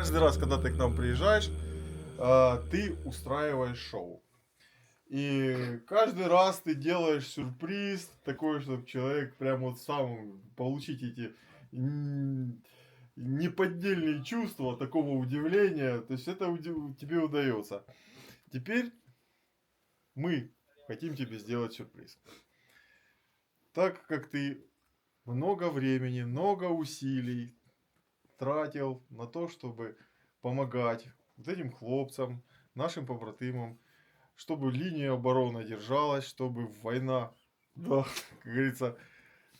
Каждый раз, когда ты к нам приезжаешь, ты устраиваешь шоу. И каждый раз ты делаешь сюрприз такой, чтобы человек прям вот сам получить эти неподдельные чувства, такого удивления. То есть это тебе удается. Теперь мы хотим тебе сделать сюрприз. Так как ты много времени, много усилий тратил на то, чтобы помогать вот этим хлопцам, нашим побратимам, чтобы линия обороны держалась, чтобы война, да, как говорится,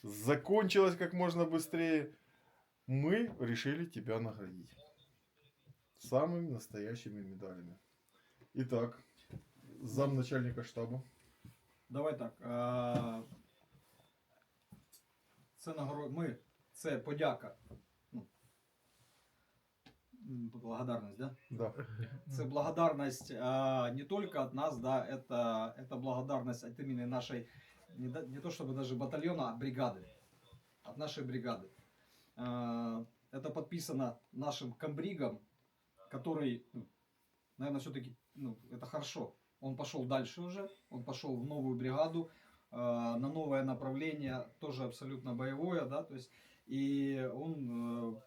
закончилась как можно быстрее, мы решили тебя наградить самыми настоящими медалями. Итак, замначальника штаба. Давай так. Це це подяка. Благодарность, да? Да. Це благодарность не только от нас, да, это благодарность от имени нашей, не то чтобы даже батальона, а бригады. От нашей бригады. Это подписано нашим комбригом, который, наверное, все-таки, это хорошо. Он пошел дальше уже, он пошел в новую бригаду, на новое направление, тоже абсолютно боевое, да, то есть, и он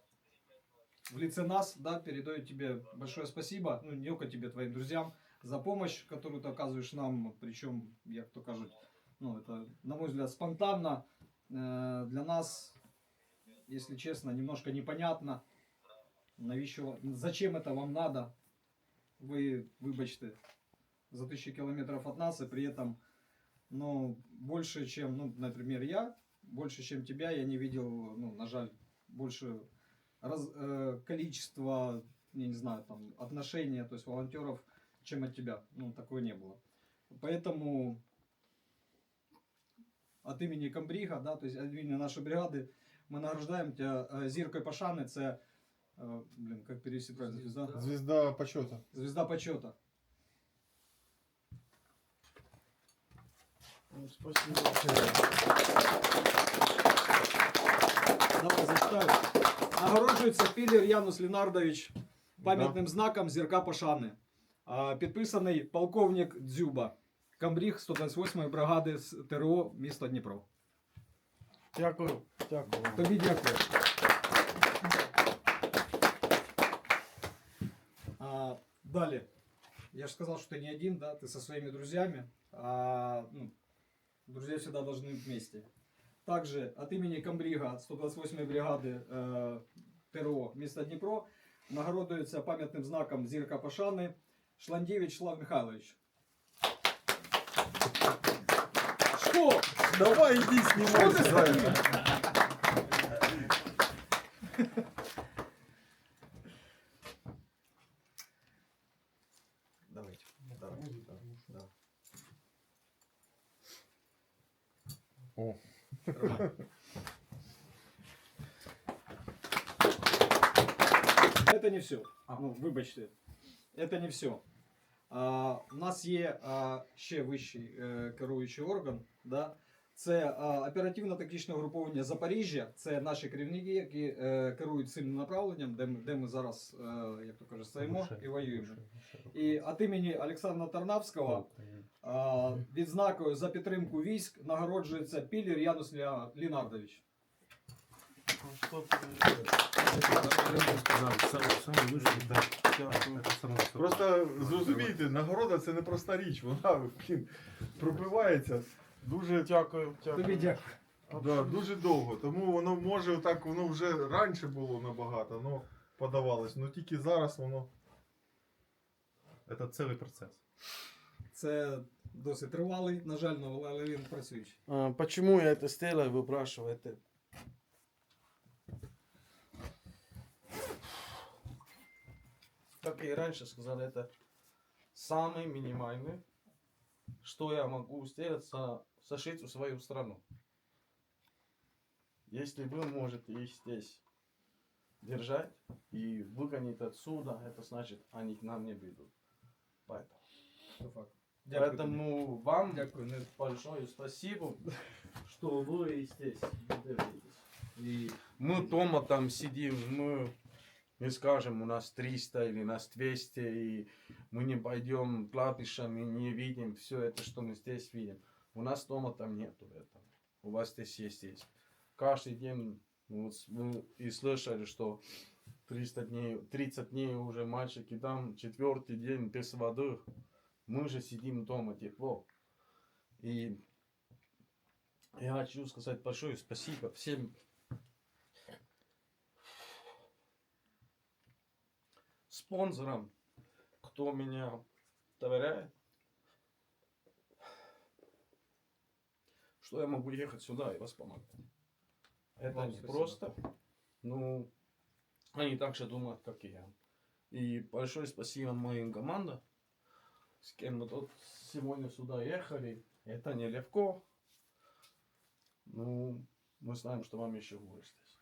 в лице нас, да, передает тебе большое спасибо, не только тебе, твоим друзьям, за помощь, которую ты оказываешь нам, причем, як то кажуть, это, на мой взгляд, спонтанно, для нас, если честно, немножко непонятно, зачем это вам надо, вы, вибачте, за 1000 километров от нас, и при этом, больше, чем, например, я, больше, чем тебя, я не видел, на жаль, больше количество, я не знаю, там, отношения, то есть волонтеров, чем от тебя. Такого не было. Поэтому от имени комбрига, да, то есть от имени нашей бригады, мы награждаем тебя зіркою пошани, це, как перевести правильно, звезда? Звезда почета. Звезда почета. Спасибо. Давай зачитаю. Нагороджується Пілер Янус Лінардович пам'ятним знаком зірка пошани. Підписаний полковник Дзюба, комбриг 128-ї бригади з ТРО міста Дніпро. Дякую. Дякую. Тобі дякую. Далее. Я же сказал, что ты не один, да, ты со своими друзьями. Друзья всегда должны быть вместе. Также от имени комбрига 128-й бригады ТРО міста Дніпро нагородується пам'ятним знаком зірка пошани Шландєвич Слав Михайлович. Что? Давай иди снимай. Что ты стоишь? Давайте. Да. О. Это не все. Вибачте. Это не все. У нас є ще вищий керуючий орган. Да? Це оперативно-тактичне угруповання Запоріжжя. Це наші керівники, які керують цим направленням, де ми зараз, як то кажуть, стоїмо і воюємо. І від імені Олександра Тарнавського відзнакою за підтримку військ нагороджується Пілер Янус Лінардович. Просто зрозумійте, нагорода це не проста річ, вона пробивається дуже. Дякую. Тобі дякую. Да, дуже довго. Тому воно може так, воно вже раніше було набагато, но подавалось. Но тільки зараз воно. Це цілий процес. Це досить тривалий, на жаль, але він працюючий. Почему я это сделал, вы спрашиваете? Как я и раньше сказал, это самый минимальный, что я могу сделать, сошить в свою страну. Если вы можете их здесь держать и выгонить отсюда, это значит, они к нам не придут. Поэтому. Це факт. Дякую тобі. Поэтому вам Дякую. большое спасибо, что вы здесь держитесь. И мы дома там сидим, мы Не скажем, у нас 300 или нас 200, и мы не пойдем клавишами, не видим все это, что мы здесь видим. У нас дома там нету этого. У вас здесь есть. Каждый день, вот вы и слышали, что 30 дней уже мальчики там, 4-й день без воды. Мы же сидим дома, тепло. И я хочу сказать большое спасибо всем спонсорам, кто меня доверяет, что я могу ехать сюда и вас помогать. Это не просто, но они так же думают, как и я. И большое спасибо моим командам, с кем мы тут сегодня сюда ехали. Это нелегко, но мы знаем, что вам еще хуже здесь.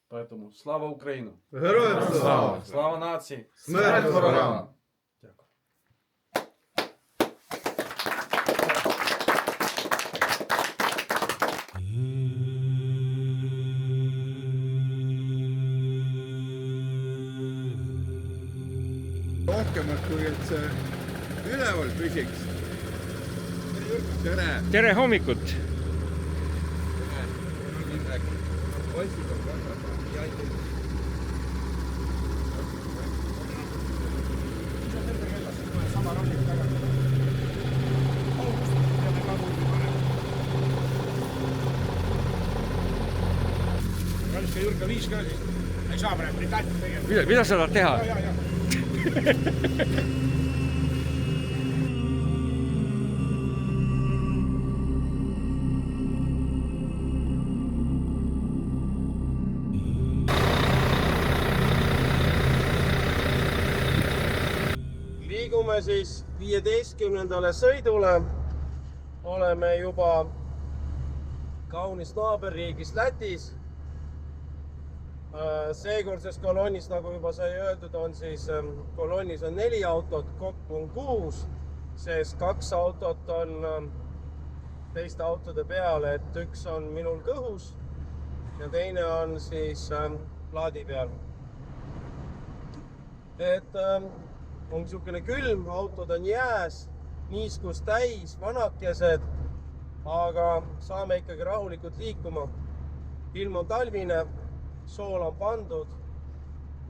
Поэтому слава Україні! Героям слава! Слава нації! Смерть ворогам! Дякую. rohkemat, kui et see üleval püsiks. Tere! Tere hommikut! Poisid on väga Mida sa tahad teha? Liigume siis 15. sõidule. Oleme juba kaunis naaberriigis Lätis. Seekordses kolonnis, nagu juba sai öeldud, on siis kolonnis on 4 autot, kokku on 6, sest 2 autot on teiste autode peale, et üks on minul kõhus ja teine on siis plaadi peal. Et on niisugune külm, autod on jääs, niiskus täis, vanakesed, aga saame ikkagi rahulikult liikuma. Ilm on talvine, sool on pandud,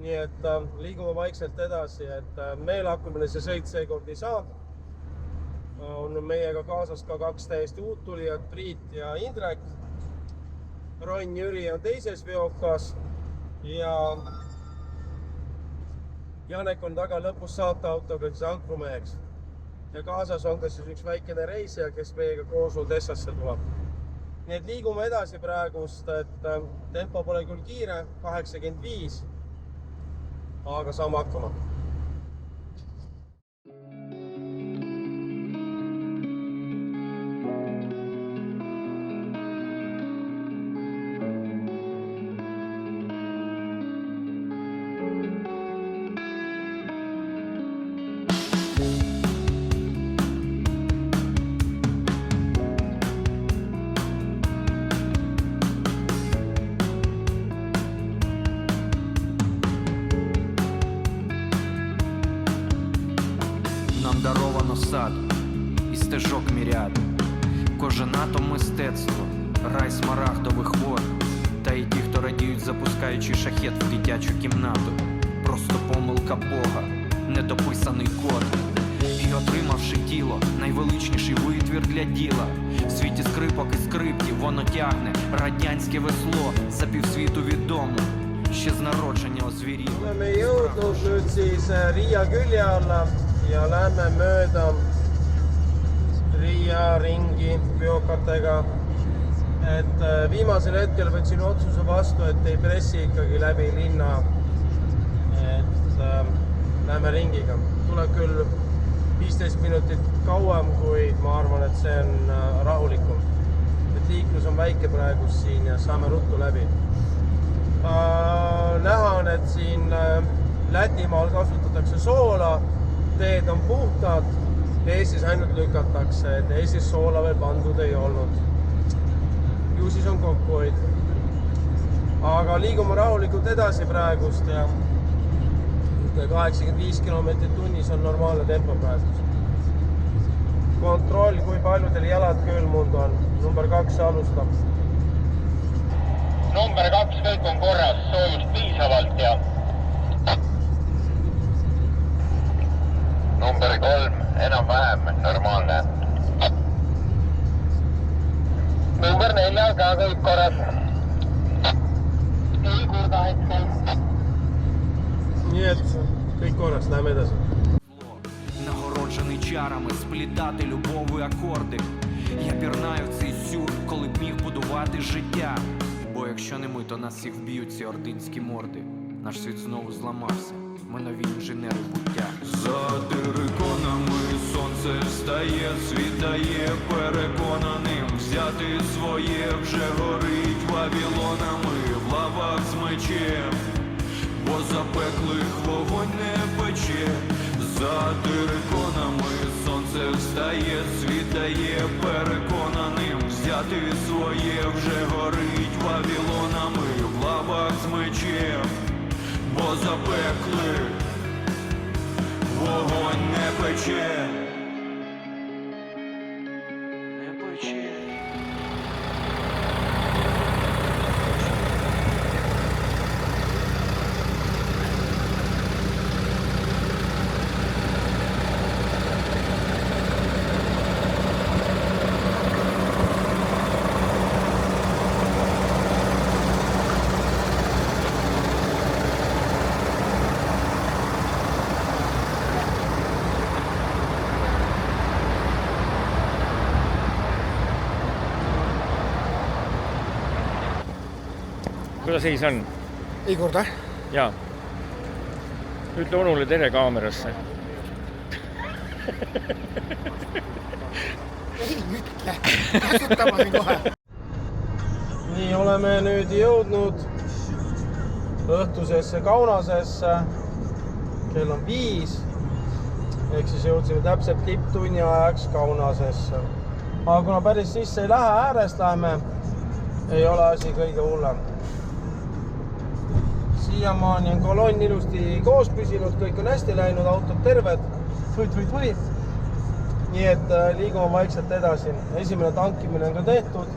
nii et liigume vaikselt edasi, et meelehakkamine see sõit seekord ei saa. On meiega kaasas ka 2 täiesti uut tulijat, Priit ja Indrek. Ron Jüri on teises veokas ja Janek on taga lõpus saateautoga ankrumeheks. Ja kaasas on ka siis üks väikene reisija, kes meiega koos Odessasse tuleb. Nii et liigume edasi praegust, et tempo pole küll kiire, 85, aga saame hakkama. Нам даровано сад і стежок міряд. Кожен атом мистецтво, рай смарагдових вод. Та й ті, хто радіють, запускаючи шахет в дитячу кімнату. Просто помилка Бога, недописаний код. І отримавши тіло, найвеличніший витвір для діла. В світі скрипок і скриптів воно тягне радянське весло, за півсвіту відомо, ще з народження озвіріло. Oleme jõudnud nüüd siis Riia külje alla ja lähme mööda Riia ringi veokatega. Et viimasel hetkel võtsin otsuse vastu, et ei pressi ikkagi läbi linna. Et lähme ringiga. Tuleb küll 15 minutit kauem, kuid ma arvan, et see on rahulikum. Et liiklus on väike praegu siin ja saame ruttu läbi. Näha on, et siin Lätimaal kasutatakse soola, teed on puhtad, Eestis ainult lükatakse, et Eestis soola veel pandud ei olnud. Ju siis on kokkuhoid. Aga liigume rahulikult edasi praegust ja 85 kilomeetrit tunnis on normaalne tempo praegu. Kontroll, kui palju teil jalad külmunud on. Number 2 alustab. Number 2, kõik on korras, soojust piisavalt ja number 3, enam-vähem normaalne. Number 4, ka kõik korras. Ei kurda hetkel. Nii et kõik korras, läheme edasi. Нагороджений чарами сплітати любові акорди. Я пірнаю в цей сюр, коли б міг будувати життя. Бо якщо не ми, то нас всіх вб'ють ці ординські морди. Наш світ знову зламався, ми нові інженери буття. За териконами сонце встає, світає переконаним. Взяти своє вже горить вавілонами в лавах з мечем. Бо запеклих вогонь не пече. За териконами сонце встає, світає переконаним. Взяти своє вже горить вавілонами в лавах з мечем. Бо запеклих вогонь не пече. Не пече. Kuidas seis on? Igor, da? Jaa. Ütle onule tere kaamerasse. Ei ütle. Kasutama siin kohe. Nii oleme nüüd jõudnud õhtusesse Kaunasesse. Kell on 5. Ehk siis jõudsime täpselt tipptunni ajaks Kaunasesse. Aga kuna päris sisse ei lähe, äärest läheme, ei ole asi kõige hullem. Siiamaani on kolonn ilusti koos püsinud, kõik on hästi läinud, autod terved. Või. Nii et liigume vaikselt edasi. Esimene tankimine on ka tehtud.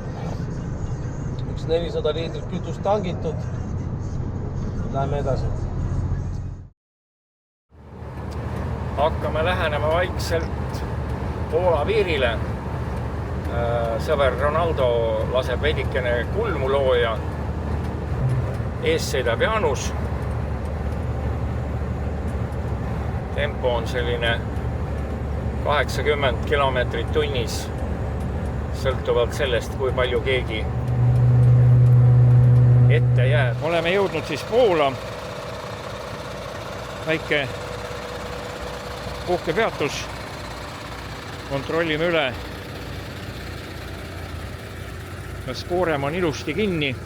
Üks 400 liitrit kütust tangitud. Läheme edasi. Hakkame lähenema vaikselt Poola piirile. Sõber Ronaldo laseb veidikene kulmu looja. Ees sõidab Jaanus. Tempo on selline 80 kilomeetrit tunnis, sõltuvalt sellest, kui palju keegi ette jääb. Oleme jõudnud siis Poola. Väike puhkepeatus. Kontrollime üle, kas koorem on ilusti kinni.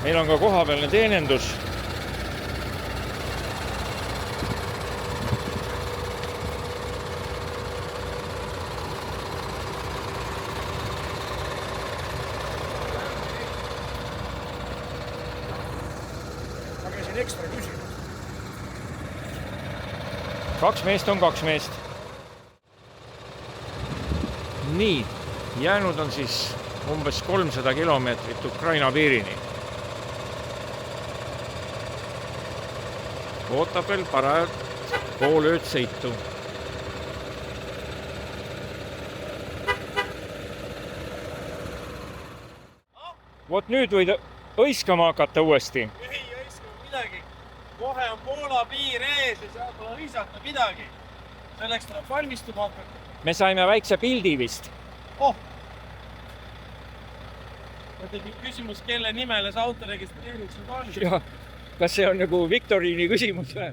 Meil on ka kohapealne teenendus. Ma käisin ekstra küsinud. 2 meest on 2 meest. Nii, jäänud on siis umbes 300 kilomeetrit Ukraina piirini. Ootab veel parajalt pool ööd sõitu. Vot nüüd võid õiskama hakata uuesti. Ei õiskama midagi. Kohe on Poola piir ees ja seal pole õisata midagi. Selleks tuleb valmistuma hakata. Me saime väikse pildi vist. Ma tegin küsimus, kelle nimele see auto registreeritud on. Ja, kas see on nagu Viktoriini küsimus või?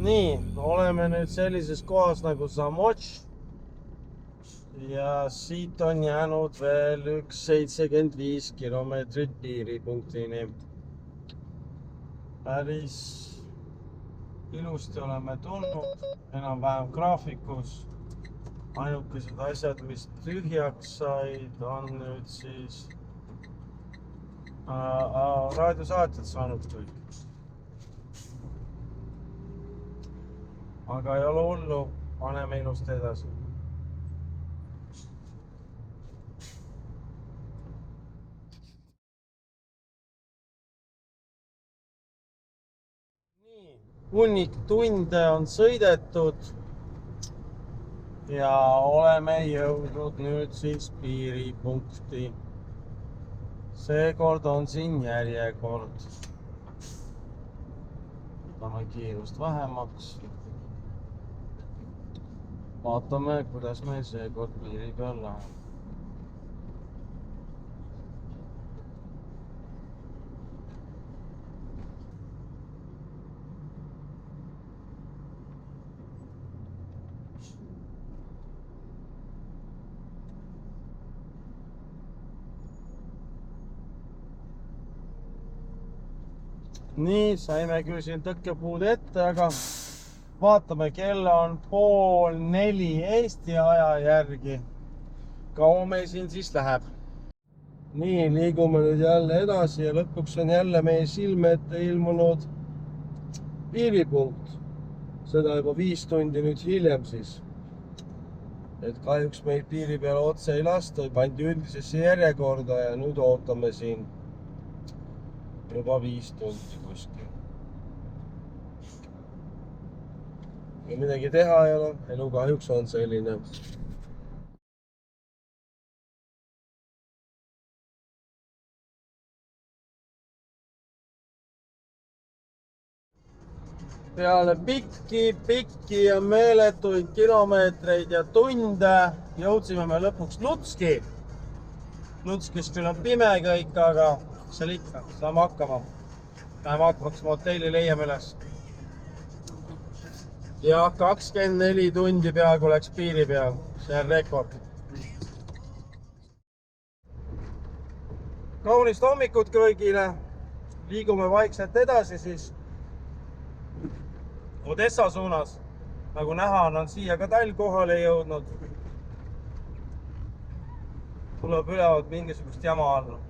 nii, oleme nüüd sellises kohas nagu Zamotš. Ja siit on jäänud veel üks 75 kilomeetrit piiripunktini. Päris ilusti oleme tulnud, enam-vähem graafikus. Ainukesed asjad, mis tühjaks said, on nüüd siis raadiosaatjad saanud kõik. Aga ei ole hullu, paneme ilusti edasi. Nii, hunnik tunde on sõidetud ja oleme jõudnud nüüd siis piiripunkti. Seekord on siin järjekord. Võtame kiirust vähemaks. Vaatame, kuidas meil seekord piiri peal läheb. Nii, saime küll siin tõkkepuud ette, aga vaatame, kell on 3:30 Eesti aja järgi. Kaua meil siin siis läheb? Nii, liigume nüüd jälle edasi ja lõpuks on jälle meie silme ette ilmunud piiripunkt. Seda juba 5 tundi nüüd hiljem siis. Et kahjuks meid piiri peale otse ei lasta, pandi üldisesse järjekorda ja nüüd ootame siin juba 5 tundi kuskil. Ja midagi teha ei ole, elu kahjuks on selline. Peale pikki ja meeletuid kilomeetreid ja tunde jõudsime me lõpuks Lutski. Lutskis küll on pime kõik, aga seal ikka, saame hakkama. Läheme hakkaks hotelli leiame üles. Ja 24 tundi peaaegu läks piiri peal. See on rekord. Kaunist hommikut kõigile. Liigume vaikselt edasi siis Odessa suunas. Nagu näha on siia ka talv kohale jõudnud. Tuleb ülevalt mingisugust jama alla.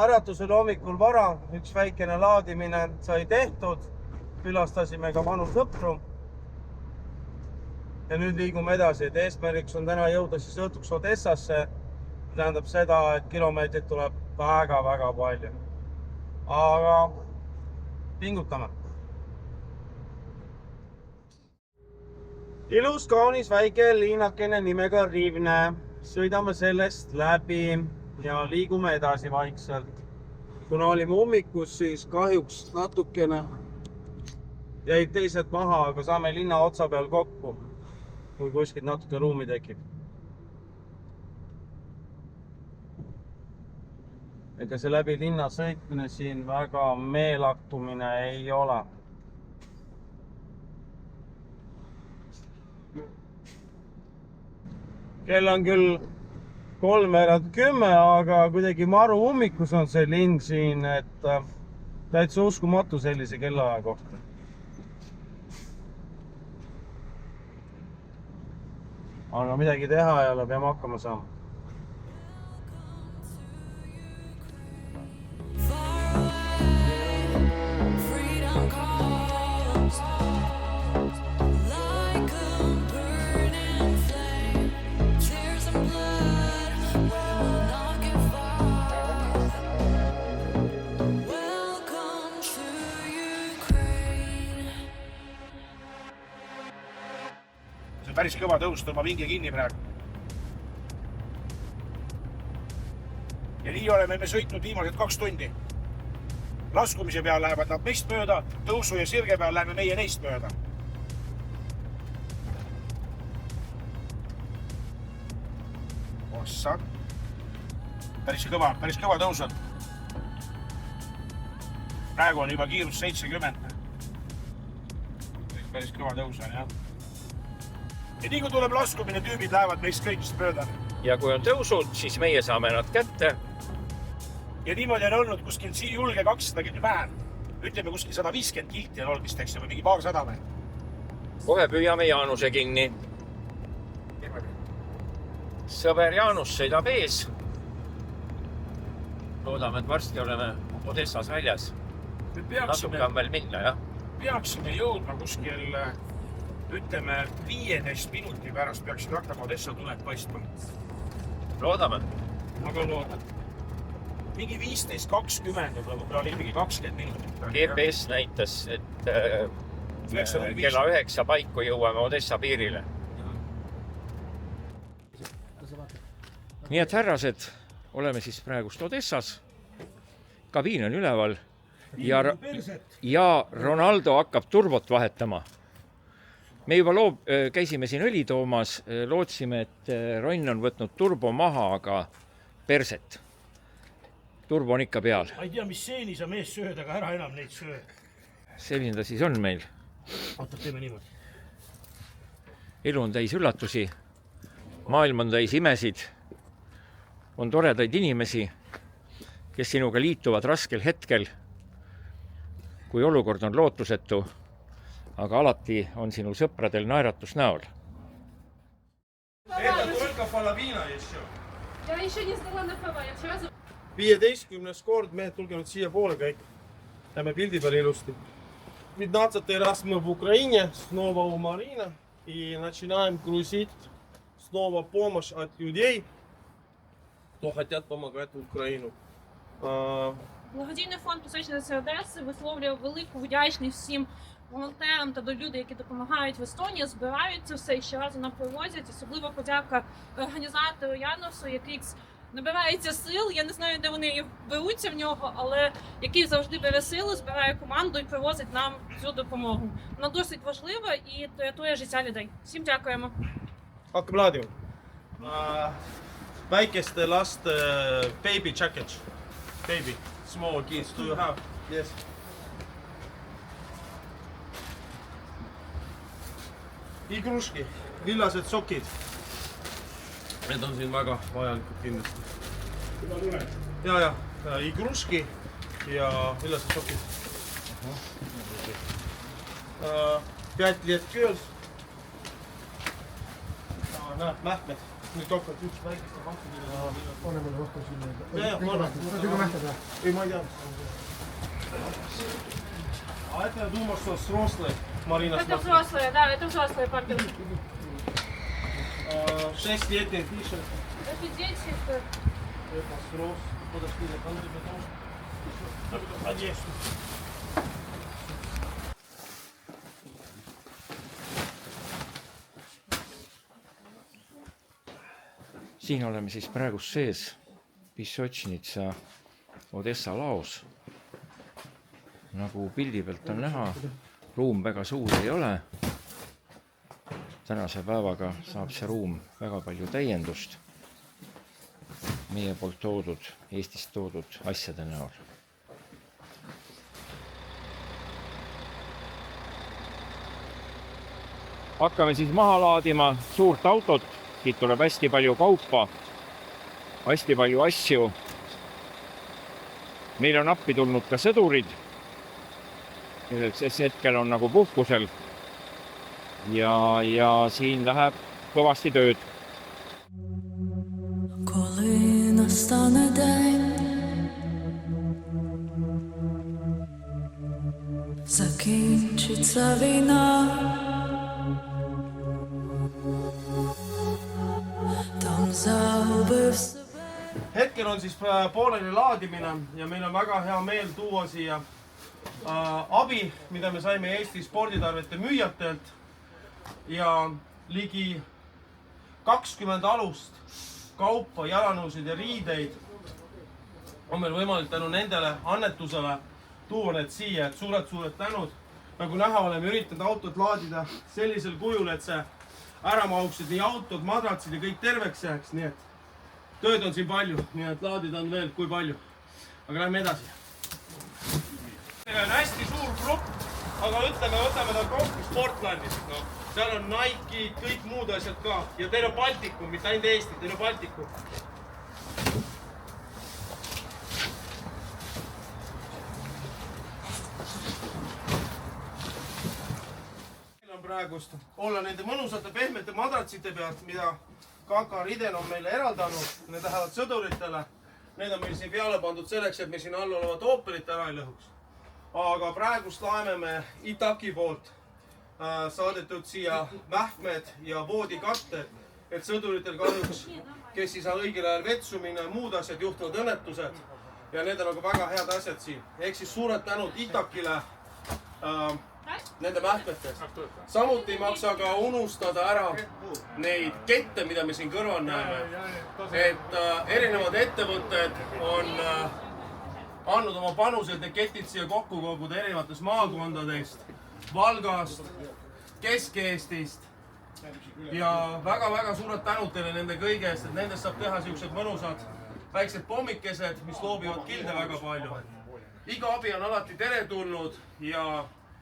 Äratusel hommikul vara, üks väikene laadimine sai tehtud. Külastasime ka vanu sõpru. Ja nüüd liigume edasi, et eesmärgiks on täna jõuda siis õhtuks Odessasse. Tähendab seda, et kilomeetrit tuleb väga palju. Aga pingutame. Ilus, kaunis väike liinakene nimega Rivne. Sõidame sellest läbi ja liigume edasi vaikselt. Kuna olime ummikus, siis kahjuks natukene jäid teised maha, aga saame linna otsa peal kokku, kui kuskilt natuke ruumi tekib. Ega see läbi linna sõitmine siin väga meelaktumine ei ole. Kell on küll 9:30, aga kuidagi maru ummikus on see linn siin, et täitsa uskumatu sellise kellaaja kohta. Aga midagi teha ei ole, peame hakkama saama. Päris kõva tõus, tõmbab hinge kinni praegu. Ja nii oleme me sõitnud viimased 2 tundi. Laskumise peal lähevad nad meist mööda, tõusu ja sirge peal läheme meie neist mööda. Ossa. Päris kõva tõus on. Praegu on juba kiirus 70. päris kõva tõus on, jah. Ja nii kui tuleb laskumine, tüübid lähevad meist kõigist mööda. ja kui on tõusud, siis meie saame nad kätte. Ja niimoodi on olnud kuskil julge 200 vähem. Ütleme kuskil 150 kilti on olnud vist, eks, või mingi paarsada või. Kohe püüame Jaanuse kinni. Sõber Jaanus sõidab ees. Loodame, et varsti oleme Odessas väljas. Natuke on veel minna, jah? Peaksime jõudma kuskil, ütleme, 15 minuti pärast peaksid hakkama Odessa tuled paistma. Loodame. Aga loodan. Mingi 15-20, võib-olla oli mingi 20 minutit. GPS näitas, et kella 9 paiku jõuame Odessa piirile. Nii et härrased, oleme siis praegust Odessas. Kabiin on üleval ja Ronaldo hakkab turbot vahetama. Me juba käisime siin õli toomas, lootsime, et Ronn on võtnud turbo maha, aga perset. Turbo on ikka peal. Ma ei tea, mis seeni sa mees sööd, aga ära enam neid söö. Selline ta siis on meil. Oota, teeme niimoodi. Elu on täis üllatusi, maailm on täis imesid, on toredaid inimesi, kes sinuga liituvad raskel hetkel, kui olukord on lootusetu, aga alati on sinu sõpradel naeratus näol. Это только половина еще. Я еще не сдала на права, я вчера... 15. kord, mehed, tulge nüüd siia poole kõik. Lähme pildi peale ilusti. 15 раз мы в Украине, снова у Марина. И начинаем грузить снова помощь от людей, кто хотят помогать Украину. Благодійний фонд «Пісочниці Одеси» висловлює велику вдячність всім волонтерам та до людей, які допомагають в Естонії, збирають це все і щоразу нам привозять. Особливо подяка організатору Янусу, який набирається сил. Я не знаю, де вони беруться в нього, але який завжди бере силу, збирає команду і привозить нам цю допомогу. Вона досить важлива і рятує життя людей. Всім дякуємо. Hakkab laadima. Väikeste laste baby jacket. Baby. Small kids. Do you have? Yes. Igruški. Villased sokid. Need on siin väga vajalikud kindlasti. Ja. Igruški ja villased sokid. 5 лет kööls. Näed, mähmed. Nüüd hakkavad üks väikeste mahtudega. Pane mulle rohkem sinna. Muidugi mähmed või? Ei, ma ei tea. А это, думаю, что взрослый. Марина, Это взрослые, да, это взрослые паркинги. 6-летний пишет. Это дети. Это срос. Подошли на конце потом. Одежду. Siin oleme siis praegu sees Pissotšnitsa Odessa laos. Nagu pildi pealt on näha, ruum väga suur ei ole. Tänase päevaga saab see ruum väga palju täiendust meie poolt toodud, Eestist toodud asjade näol. Hakkame siis maha laadima suurt autot. Siit tuleb hästi palju kaupa, hästi palju asju. Meil on appi tulnud ka sõdurid, kes hetkel on nagu puhkusel. Ja siin läheb kõvasti tööd. Коли настане день, закінчиться війна, Hetkel on siis pooleli laadimine ja meil on väga hea meel tuua siia abi, mida me saime Eesti sporditarvete müüjatelt ja ligi 20 alust kaupa, jalanõusid ja riideid on meil võimalik tänu nendele annetusele tuua need siia, et suured tänud. Nagu näha, oleme üritanud autot laadida sellisel kujul, et see ära mahuksid nii autod, madratsid ja kõik terveks jääks, nii et tööd on siin palju, nii et laadida on veel kui palju. Aga lähme edasi. Meil on hästi suur grupp, aga ütleme, võtame tal kaupist Sportlandist, noh. seal on Nike'id, kõik muud asjad ka ja teil on Baltikum, mitte ainult Eesti, teil on Baltikum. Meil on praegust olla nende mõnusate pehmete madratsite pealt, mida KK Riden on meile eraldanud, need lähevad sõduritele. Need on meil siin peale pandud selleks, et me siin all olevat ooperit ära ei lõhuks. Aga praegust laeme me Itaki poolt saadetud siia mähkmed ja voodikatted, et sõduritel kahjuks, kes ei saa õigel ajal vetsu minna ja muud asjad, juhtuvad õnnetused. Ja need on aga väga head asjad siin. Ehk siis suured tänud Itakile nende mähkmetest. Samuti ei maksa ka unustada ära neid kette, mida me siin kõrval näeme. Et erinevad ettevõtted on andnud oma panused need ketid siia kokku koguda erinevatest maakondadest, Valgast, Kesk-Eestist ja väga-väga suured tänud teile nende kõige eest, et nendest saab teha siuksed mõnusad väiksed pommikesed, mis loobivad kilde väga palju. Iga abi on alati teretulnud ja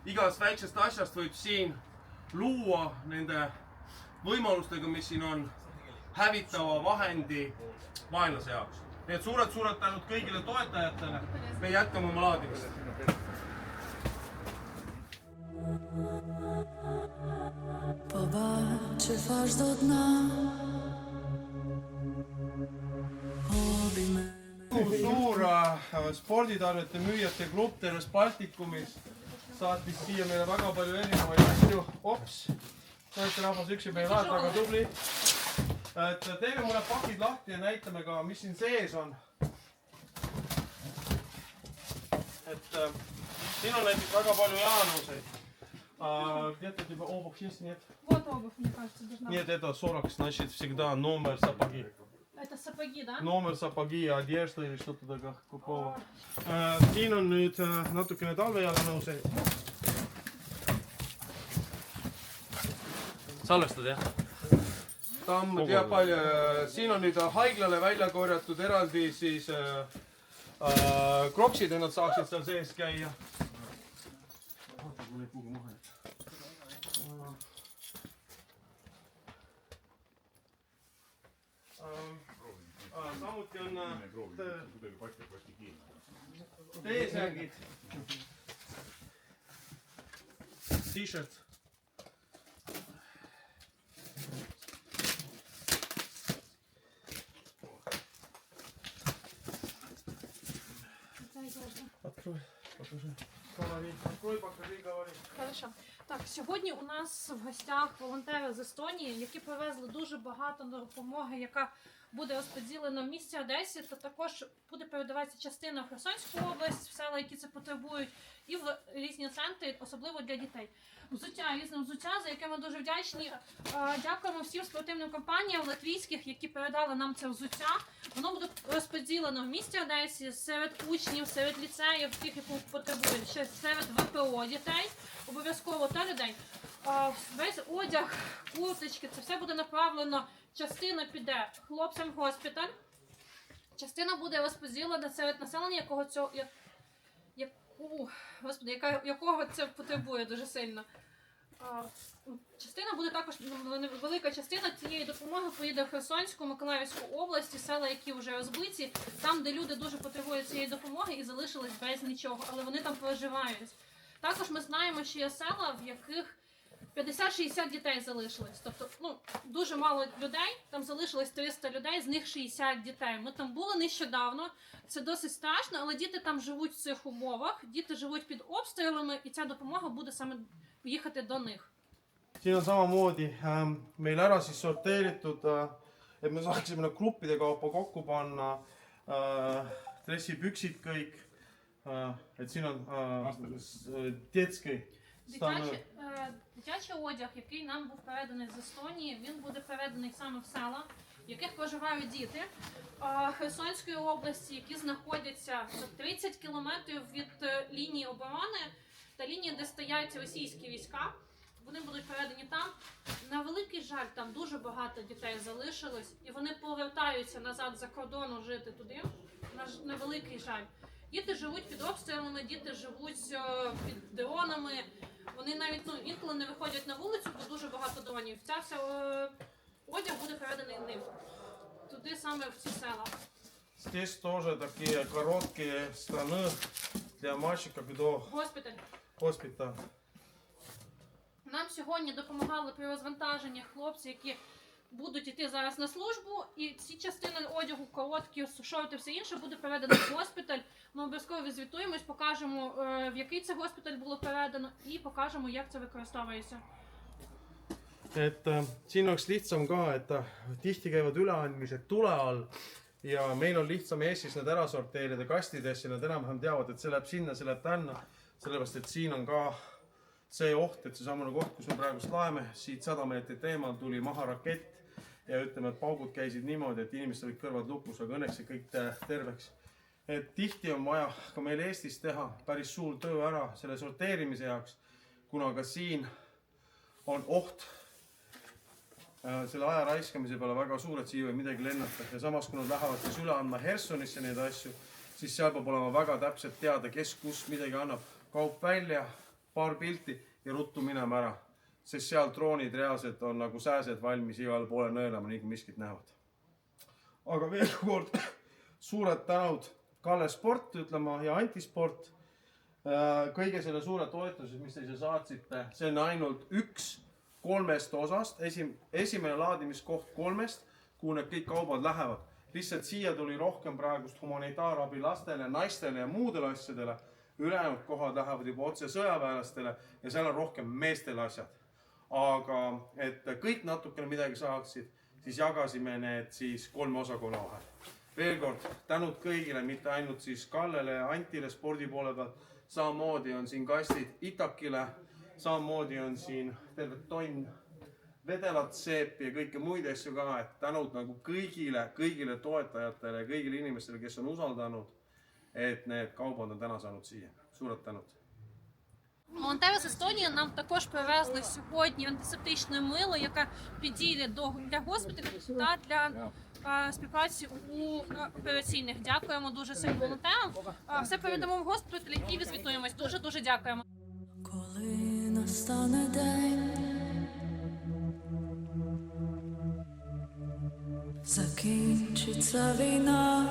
igast väiksest asjast võib siin luua nende võimalustega, mis siin on, hävitava vahendi vaenlase jaoks. Nii et suured tänud kõigile toetajatele. Me jätkame oma laadimist. Popatrz, czy twarz do dna. Obejmę. Suur sporditarvete müüjate grupp terves Baltikumis saatis siia meile väga palju erinevaid asju. Ops, näete rahvas üksi meie laad väga tubli. Et teeme mõned pakid lahti ja näitame ka, mis siin sees on. Et siin on näiteks väga palju jaanuseid. Где-то типа обувь есть, нет? Вот обувь, мне кажется, должна Нет, это 40, значит всегда номер сапоги. Это сапоги, да? Номер сапоги, одежда или что-то такого. Siin on nüüd natukene talvejalanõuseid. Salvestad, jah? Tamm teab palju. Siin on nüüd haiglale välja korjatud eraldi siis kropsid, et nad saaksid seal sees käia. Samuti on T-särgid, T-shirt. Открой, покажи. Открой, покажи, говори. Хорошо. Так, сьогодні у нас в гостях волонтери з Естонії, які привезли дуже багато допомоги, яка буде розподілена в місті Одесі, та також буде передаватися частина в Херсонську область, в села, які це потребують, і в різні центри, особливо для дітей. Різне взуття, за яке ми дуже вдячні. Дякуємо всім спортивним компаніям латвійських, які передали нам це взуття. Воно буде розподілено в місті Одесі серед учнів, серед ліцеїв, тих, які потребують, ще серед ВПО дітей, обов'язково та людей. Весь одяг, курточки, це все буде направлено. Частина піде хлопцям в госпіталь, частина буде розподілена серед населення, якого це потребує дуже сильно. Частина буде також, велика частина цієї допомоги поїде в Херсонську, Миколаївську області, села, які вже розбиті, там, де люди дуже потребують цієї допомоги і залишились без нічого, але вони там проживають. Також ми знаємо, що є села, в яких 50-60 дітей залишилось. Тобто, дуже мало людей, там залишилось 300 людей, з них 60 дітей. Ми там були нещодавно, це досить страшно, але діти там живуть в цих умовах, діти живуть під обстрілами, і ця допомога буде саме їхати до них. Siin on samamoodi meil ära siis sorteeritud, et me saaksime need gruppide kaupa kokku panna, dressipüksid kõik, et siin on детский. Дитячий одяг, який нам був переданий з Естонії, він буде переданий саме в села, в яких проживають діти Херсонської області, які знаходяться за 30 кілометрів від лінії оборони та лінії, де стоять російські війська. Вони будуть передані там. На великий жаль, там дуже багато дітей залишилось, і вони повертаються назад за кордону жити туди. На великий жаль. Діти живуть під обстрілами, діти живуть під дронами. Вони навіть інколи не виходять на вулицю, бо дуже багато дронів. Ця вся одяг буде переданий ним. Туди саме в ці села. Здесь тоже такие короткие штаны для мальчиков до Госпіталь. госпиталя. Нам сьогодні допомагали при розвантаженні хлопці, які будуть йти зараз на службу, і ці частини одягу, короткі, шорти, все інше буде передано в госпіталь. Ми обов'язково відзвітуємось, покажемо, в який це госпіталь було передано, і покажемо, як це використовується. Et siin oleks lihtsam ka, et tihti käivad üleandmised tule all ja meil on lihtsam Eestis need ära sorteerida kastidesse, nad enam-vähem teavad, et see läheb sinna, see läheb tänna, sellepärast et siin on ka see oht, et seesamune koht, kus me praegust laeme, siit 100 meetrit eemal tuli maha rakett ja ütleme, et paugud käisid niimoodi, et inimestel olid kõrvad lukus, aga õnneks see kõik terveks. Et tihti on vaja ka meil Eestis teha päris suur töö ära selle sorteerimise jaoks, kuna ka siin on oht selle aja raiskamise peale väga suur, et siia või midagi lennata. Ja samas, kui nad lähevad siis üle andma Hersonisse neid asju, siis seal peab olema väga täpselt teada, kes kus midagi annab. Kaup välja, paar pilti ja ruttu minema ära. Sest seal droonid reaalselt on nagu sääsed valmis igal poole nõelama, nii kui miskit näevad. Aga veel kord suured tänud Kalle Sport, ütlema, ja Antisport. Kõige selle suure toetused, mis te saatsite, see on ainult üks 3 osast, esimene laadimiskoht 3, kuhu need kõik kaubad lähevad. Lihtsalt siia tuli rohkem praegust humanitaarabi lastele, naistele ja muudele asjadele. Ülejäänud kohad lähevad juba otse sõjaväelastele ja seal on rohkem meestele asjad. Aga et kõik natukene midagi saaksid, siis jagasime need siis 3 osakonna vahel. Veel kord tänud kõigile, mitte ainult siis Kallele ja Antile spordi poole pealt. Samamoodi on siin kastid Itakile. Samamoodi on siin terve tonn vedelat seepi ja kõike muid asju ka, et tänud nagu kõigile toetajatele ja kõigile inimestele, kes on usaldanud, et need kaubad on täna saanud siia. Suured tänud. Волонтери з Естонії нам також привезли сьогодні антисептичне мило, яке підійде для госпіталю та для співпраці у операційних. Дякуємо дуже всім волонтерам. Все передамо в госпіталь і відзвітуємось. Дуже-дуже дякуємо. Коли настане день, закінчиться війна,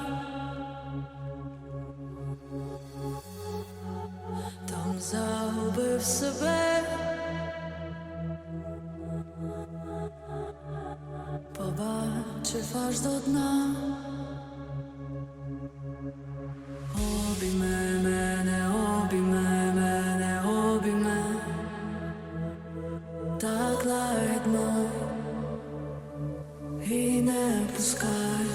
там загубив себе, побачив аж до дна. Обійме мене, обійме мене, обійме, так лагідно і не пускай.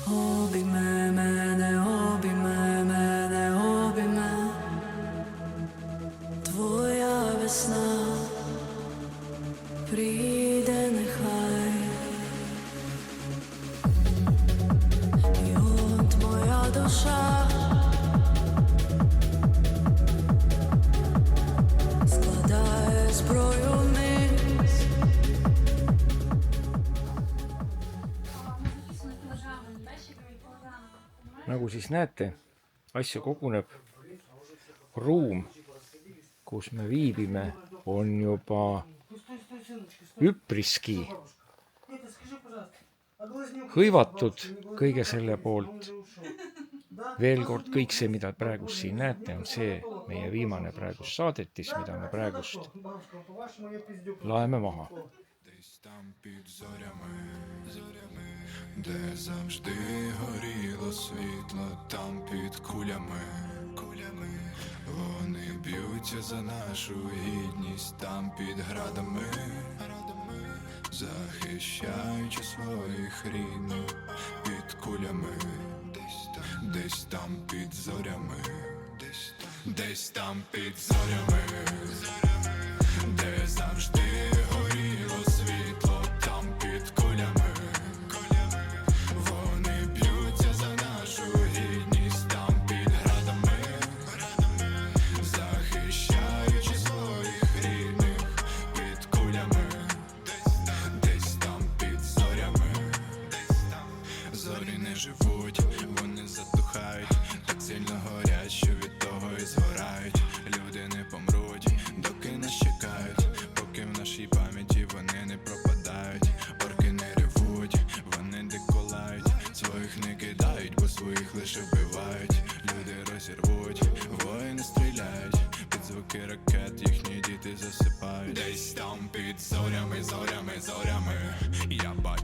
Обійме мене, обійме мене, обійме, твоя весна прийде нехай. І от моя душа складає зброю вниз. Nagu siis näete, asju koguneb. Ruum, kus me viibime, on juba üpriski hõivatud kõige selle poolt. Veel kord, kõik see, mida praegust siin näete, on see meie viimane praegust saadetis, mida me praegust laeme maha. Там під зорями, де завжди горіло світло, там під кулями, вони б'ються за нашу гідність, там під градами, захищаючи своїх рідних, під кулями, десь там під зорями, десь там під зорями, де завжди горіло світло, там під кулями, вони б'ються за нашу гідність, там під градами, захищаючи своїх рідних, під кулями, десь там під зорями. Зорі не живуть, вони затухають, так сильно горять, що від того і згорають. Люди не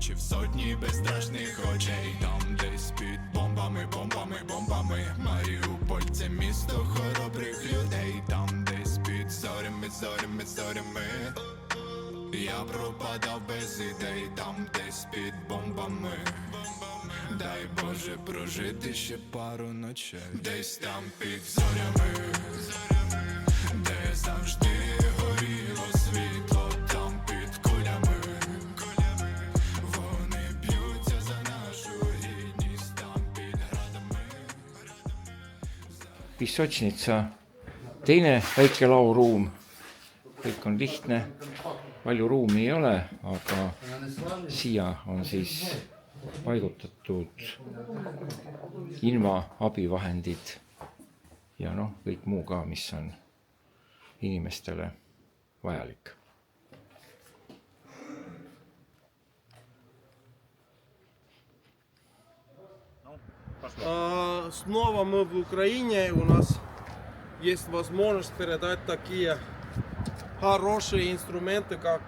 бачив сотні безстрашних очей. Там десь під бомбами, бомбами, бомбами. Маріуполь — це місто хоробрих людей. Там десь під зорями, зорями, зорями. Я пропадав без ідей, там десь під бомбами. Дай Боже прожити ще пару ночей. Десь там під зорями, де завжди горіло світло. Там під кулями, вони б'ються за нашу гідність. Там під градами. Pissotšnitsa teine väike lauruum, kõik on lihtne, palju ruumi ei ole, aga siia on siis paigutatud invaabivahendid ja noh, kõik muu ka, mis on inimestele vajalik. Снова мы в Украине, у нас есть возможность передать такие хорошие инструменты, как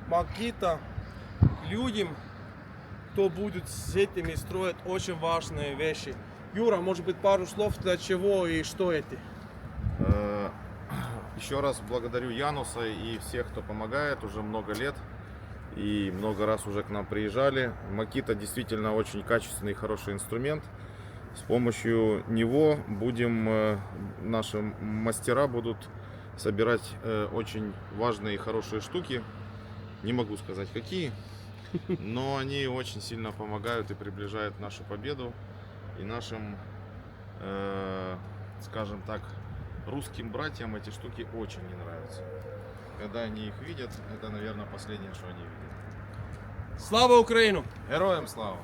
Makita, людям, кто будет с этими строить очень важные вещи. Юра, может быть, пару слов, для чего и что это? Еще раз благодарю Януса и всех, кто помогает уже много лет. И много раз уже к нам приезжали. Makita действительно очень качественный и хороший инструмент. С помощью него наши мастера будут собирать очень важные и хорошие штуки. Не могу сказать какие, но они очень сильно помогают и приближают нашу победу. И нашим, скажем так, русским братьям эти штуки очень не нравятся. Когда они их видят, это, наверное, последнее, что они видят. Слава Украину! Героям слава!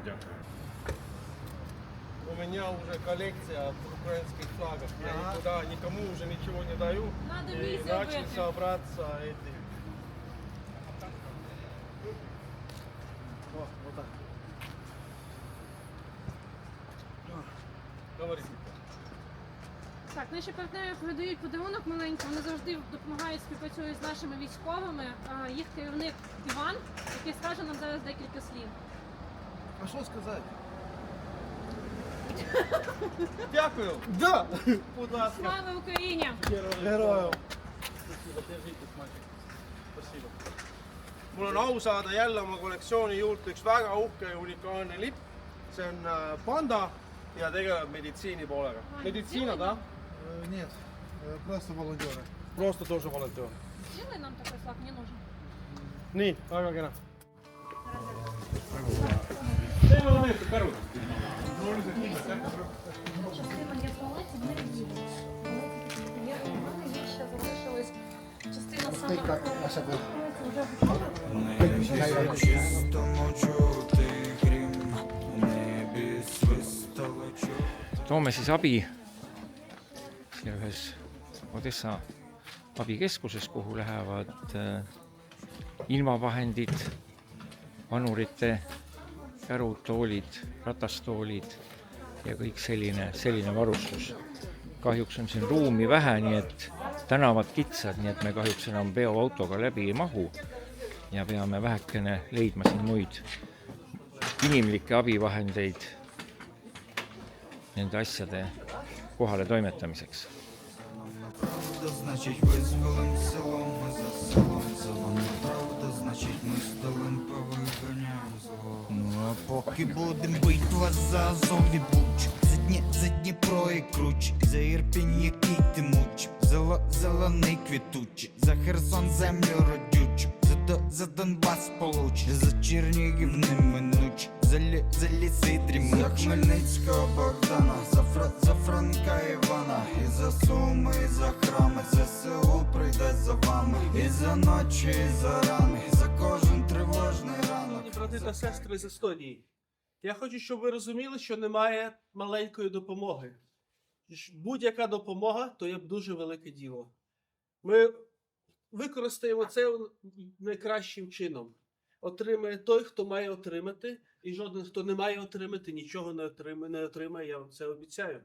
Дякую. У меня уже коллекция украинских флагов. Я никуда никому уже ничего не даю. Надо И везде начал быть. собраться эти. О, вот так. Говори. Так, наші партнери передають подарунок маленький, вони завжди допомагають, співпрацюють з нашими військовими. Їх керівник Іван, який скаже нам зараз декілька слів. А що сказати? Дякую. Да. Будь ласка. Слава Україні! Героям. Mul on au saada jälle oma kollektsiooni juurde üks väga uhke ja unikaalne lipp. See on panda ja tegeleb meditsiini poolega. Meditsiina, да? Нет, просто волонтеры. Просто тоже волонтер. Сделай нам такой флаг, мне нужен. Nii, väga kena. Частина є в туалеті, ми відділимо. Є у мене є ще залишилась частина саме. Toome siis abi siia ühes Odessa abikeskuses, kuhu lähevad invavahendid, vanurite kärud, toolid, ratastoolid ja kõik selline varustus. Kahjuks on siin ruumi vähe, nii et tänavad kitsad, nii et me kahjuks enam veoautoga läbi ei mahu ja peame vähekene leidma siin muid inimlikke abivahendeid nende asjade kohale toimetamiseks. Значить, визволим село, ми за селом, село неправда, значить, ми столим повиганяємо зло. Ну а поки будем битва за Азов і Буч, за Дніпро і Круч, за Ірпінь, який ти муч, зелений квітучий, за Херсон землю родючу, за Донбас получ, за Чернігів неминуч, за ліси дрімуч, за Хмельницького Богдана, за Франка Івана, і за Суми, і за храми, ЗСУ прийде за вами, і за ночі, і за рани, і за кожен тривожний ранок. Брати та сестри з Естонії, я хочу, щоб ви розуміли, що немає маленької допомоги. Будь-яка допомога – то є дуже велике діло. Ми використаємо це найкращим чином. Отримає той, хто має отримати, і жоден, хто не має отримати, нічого не отримає, я вам це обіцяю.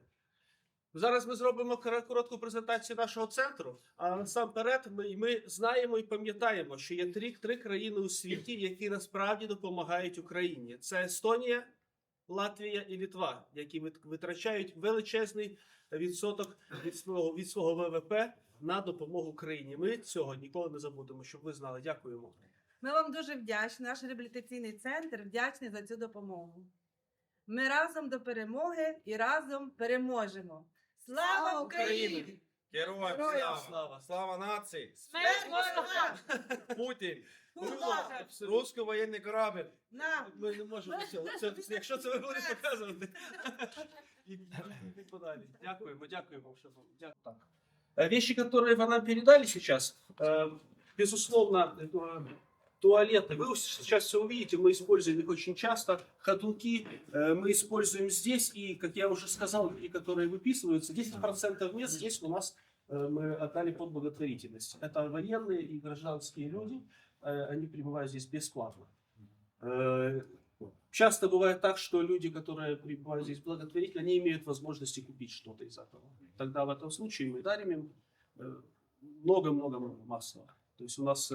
Зараз ми зробимо коротку презентацію нашого центру. А насамперед ми знаємо і пам'ятаємо, що є три країни у світі, які насправді допомагають Україні. Це Естонія, Латвія і Литва, які витрачають величезний відсоток від свого ВВП на допомогу Україні. Ми цього ніколи не забудемо, щоб ви знали. Дякуємо. Ми вам дуже вдячні. Наш реабілітаційний центр вдячний за цю допомогу. Ми разом до перемоги і разом переможемо. Слава Україні! Героям Героям слава! Слава нації! Смерть ворогам! Путін! Ура! Русський воєнний корабль! Нам! Ми не можемо якщо це ви будете показувати. І подалі. Дякуємо. Так. Вещи, которые вы нам передали сейчас, безусловно, туалеты. Вы сейчас все увидите, мы используем их очень часто. Ходунки мы используем здесь. И, как я уже сказал, люди, которые выписываются, 10% мест здесь у нас мы отдали под благотворительность. Это военные и гражданские люди. Они пребывают здесь бесплатно. Часто бывает так, что люди, которые пребывают здесь благотворительно, не имеют возможности купить что-то из этого. Тогда в этом случае мы дарим им много-много массово. То есть у нас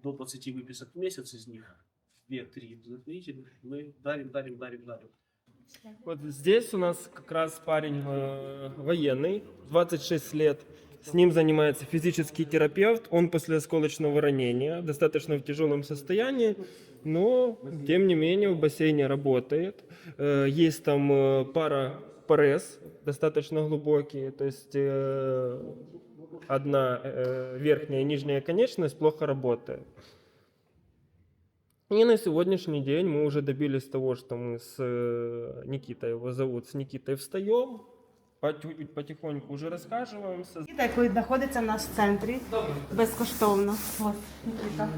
до 20 выписок в месяц, из них 2-3 благотворительных, мы дарим. Вот здесь у нас как раз парень военный, 26 лет. С ним занимается физический терапевт. Он после осколочного ранения, достаточно в тяжелом состоянии, но тем не менее в бассейне работает. Есть там пара пресс, достаточно глубокие, то есть одна верхняя и нижняя конечность плохо работает. И на сегодняшний день мы уже добились того, что мы с Никитой, его зовут, с Никитой встаем, потихоньку вже розкажуємося. Никита, який знаходиться в нас в центрі, безкоштовно. Ось, Никита.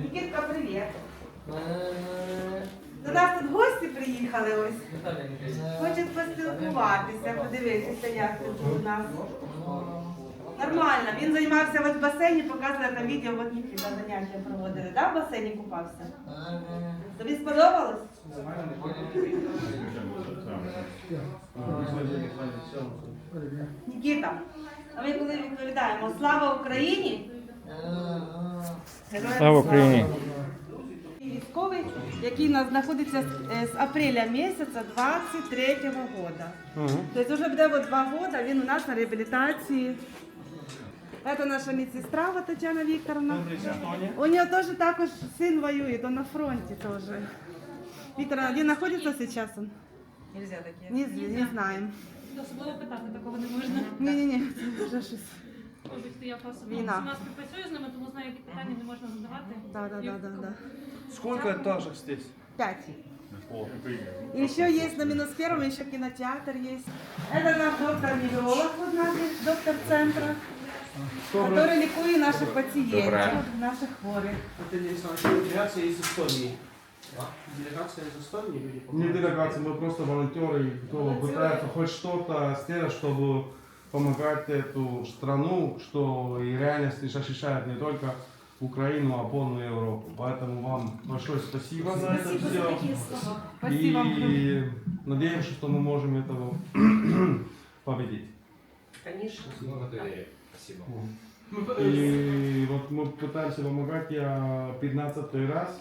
Никитка, привіт. До нас тут гості приїхали ось. Хочуть поспілкуватися, подивитися, як тут у нас. Нормально. Він займався ось в басейні, показує там відео, от Никита заняття проводили. Да, в басейні купався? Тобі сподобалось? Нікіта, а ми коли відповідаємо «Слава Україні!» Слава Україні! Військовий, який у нас знаходиться з апреля місяця 23-го року. Тобто вже буде 2 роки, він у нас на реабілітації. Це наша медсестра Тетяна Вікторовна. У нього теж також син воює, то на фронті теж. Вікторовна, де знаходиться зараз? Нельзя таке. Не знаємо. Особливо питати такого не можна. Ні, це вже щось. Вибачте, я просто Війна. сама співпрацюю з ними, тому знаю, які питання не можна задавати. Да. Сколько этажек здесь? 5. Еще есть на минус первом, еще кинотеатр есть. Это наш доктор-невролог, вот наш доктор центра, который лікує наших пациентов, наших хворих. Это делегация из Эстонии. Делегация из Эстонии? Не делегация, мы просто волонтеры, которые пытаются хоть что-то сделать, чтобы помогать эту страну, что и реальность защищает не только Украину, а полную Европу. Поэтому вам большое спасибо за это все. Спасибо. И надеемся, что мы можем этого победить. Конечно. Спасибо. И вот мы пытаемся помогать, я 15-й раз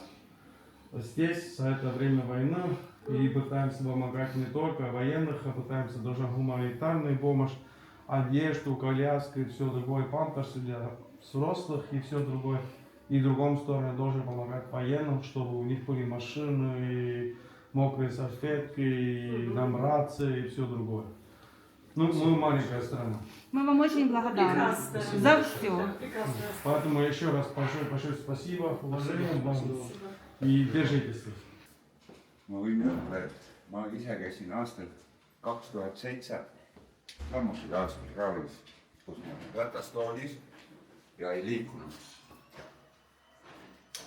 здесь, за это время войны, и пытаемся помогать не только военных, а пытаемся даже гуманитарную помощь, одежду, коляски, все другое, памперсы для взрослых и все другое. И в другом стороне должен помогать военным, чтобы у них были машины, и мокрые салфетки, и нам рации, и все другое. Ну, мы маленькая страна. Мы вам очень благодарны за все. Поэтому еще раз большое спасибо, уважение вам и держитесь. ma võin öelda, et ma ise käisin aastal 2007 samuti taastusraavis, kus ma olin ratastoolis ja ei liikunud.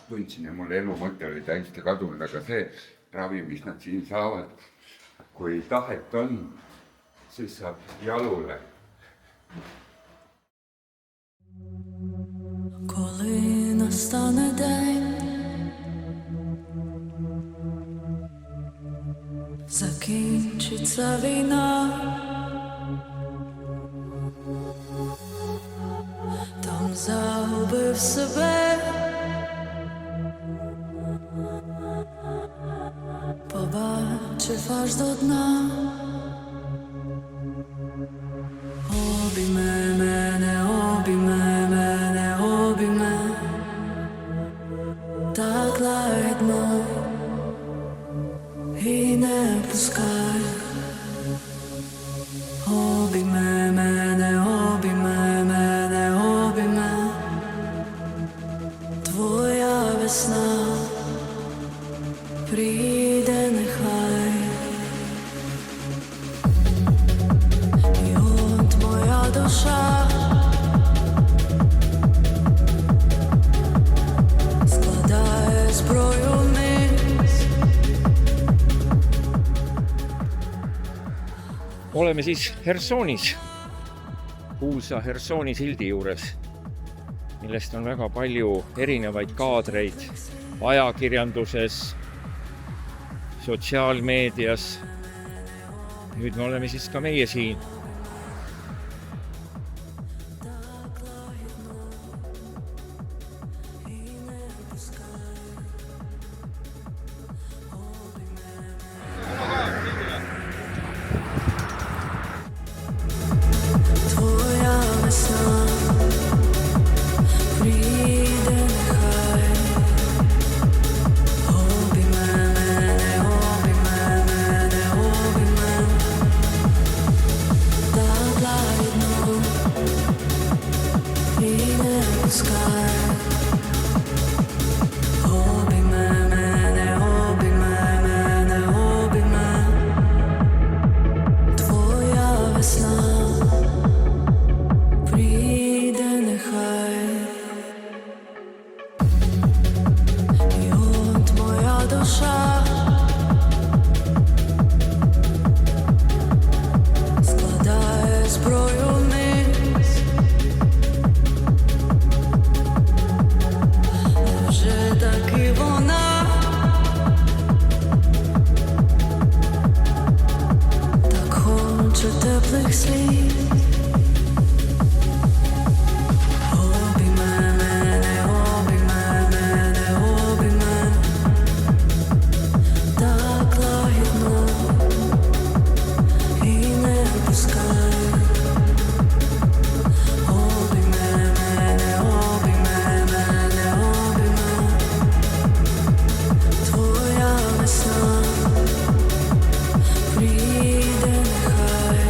Tundsin ja mul elu mõte oli täiesti kadunud, aga see ravi, mis nad siin saavad, kui tahet on, siis saab jalule. Коли настане день, закінчиться чи це війна? Там загубив себе, побачив аж до дна. Обійме мене, обійме мене, обійме, так лагідно і не пускай. Обійме мене, обійме мене, обійме, твоя весна прийде нехай. І от моя душа складає зброю вниз. oleme siis Hersonis, kuulsa Hersoni sildi juures, millest on väga palju erinevaid kaadreid ajakirjanduses, sotsiaalmeedias. Nüüd me oleme siis ka meie siin. Твоя весна прийде нехай. Обійме мене, обійме мене, обійме, так лагідно і не пускай. Обійме мене, обійме мене, обійме, твоя весна прийде нехай. І от моя душа складає зброю вниз. Вже таки вона так хоче теплих слів. Обійме мене, обійме мене, обійме, так лагідно і не пускай. Обійме мене, обійме мене, обійме, твоя весна прийде нехай.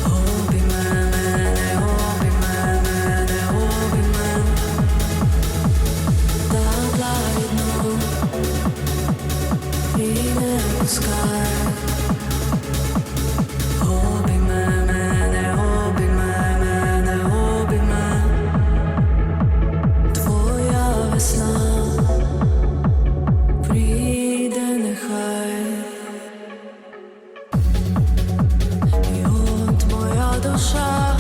Обійме мене, обійме мене, обійме, так лагідно і не пускай. Обійме мене, обійме мене, обійме, твоя весна прийде нехай. І от моя душа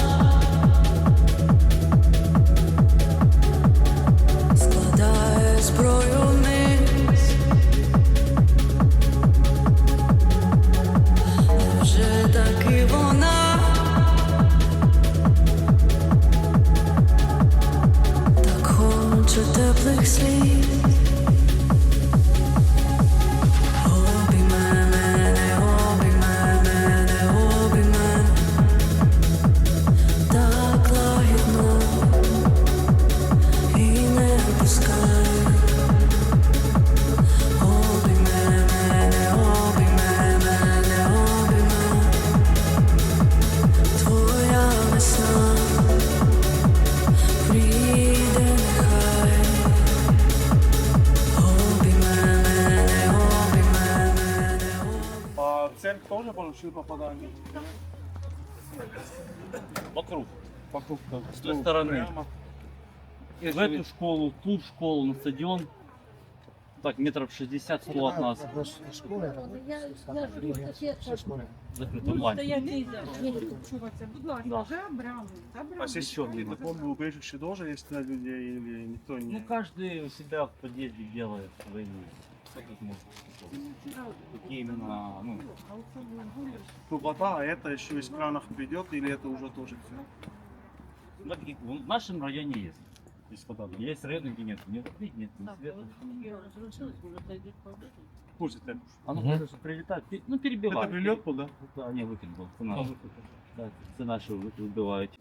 складає зброю вниз. Вже таки вона так хоче теплих слів. Обійме мене, обійме мене, обійме, так лагідно і не пускай. Обійме мене, обійме мене, обійме, твоя весна прийде нехай. Обійме мене, обійме мене. А церковь тоже получил попадание? Вокруг. Вокруг, да. С той стороны. Прямо. В эту школу, тут школу, на стадион. Так, метров 60-100 от нас. Закрыто онлайн. Да. А сейчас ты помню, в убежище тоже есть на людей или никто не? Ну, каждый у себя в подъезде делает свои Что тут можно? Какие именно, ну, трубота, а это еще из кранов придет или это уже тоже все? В нашем районе есть. Есть районы, где нет. Нет воды, нет света. Пусть это. Оно просто прилетает. Ну, перебивает. Это прилет был, да? Да, не выкид был. Это наши выбивают.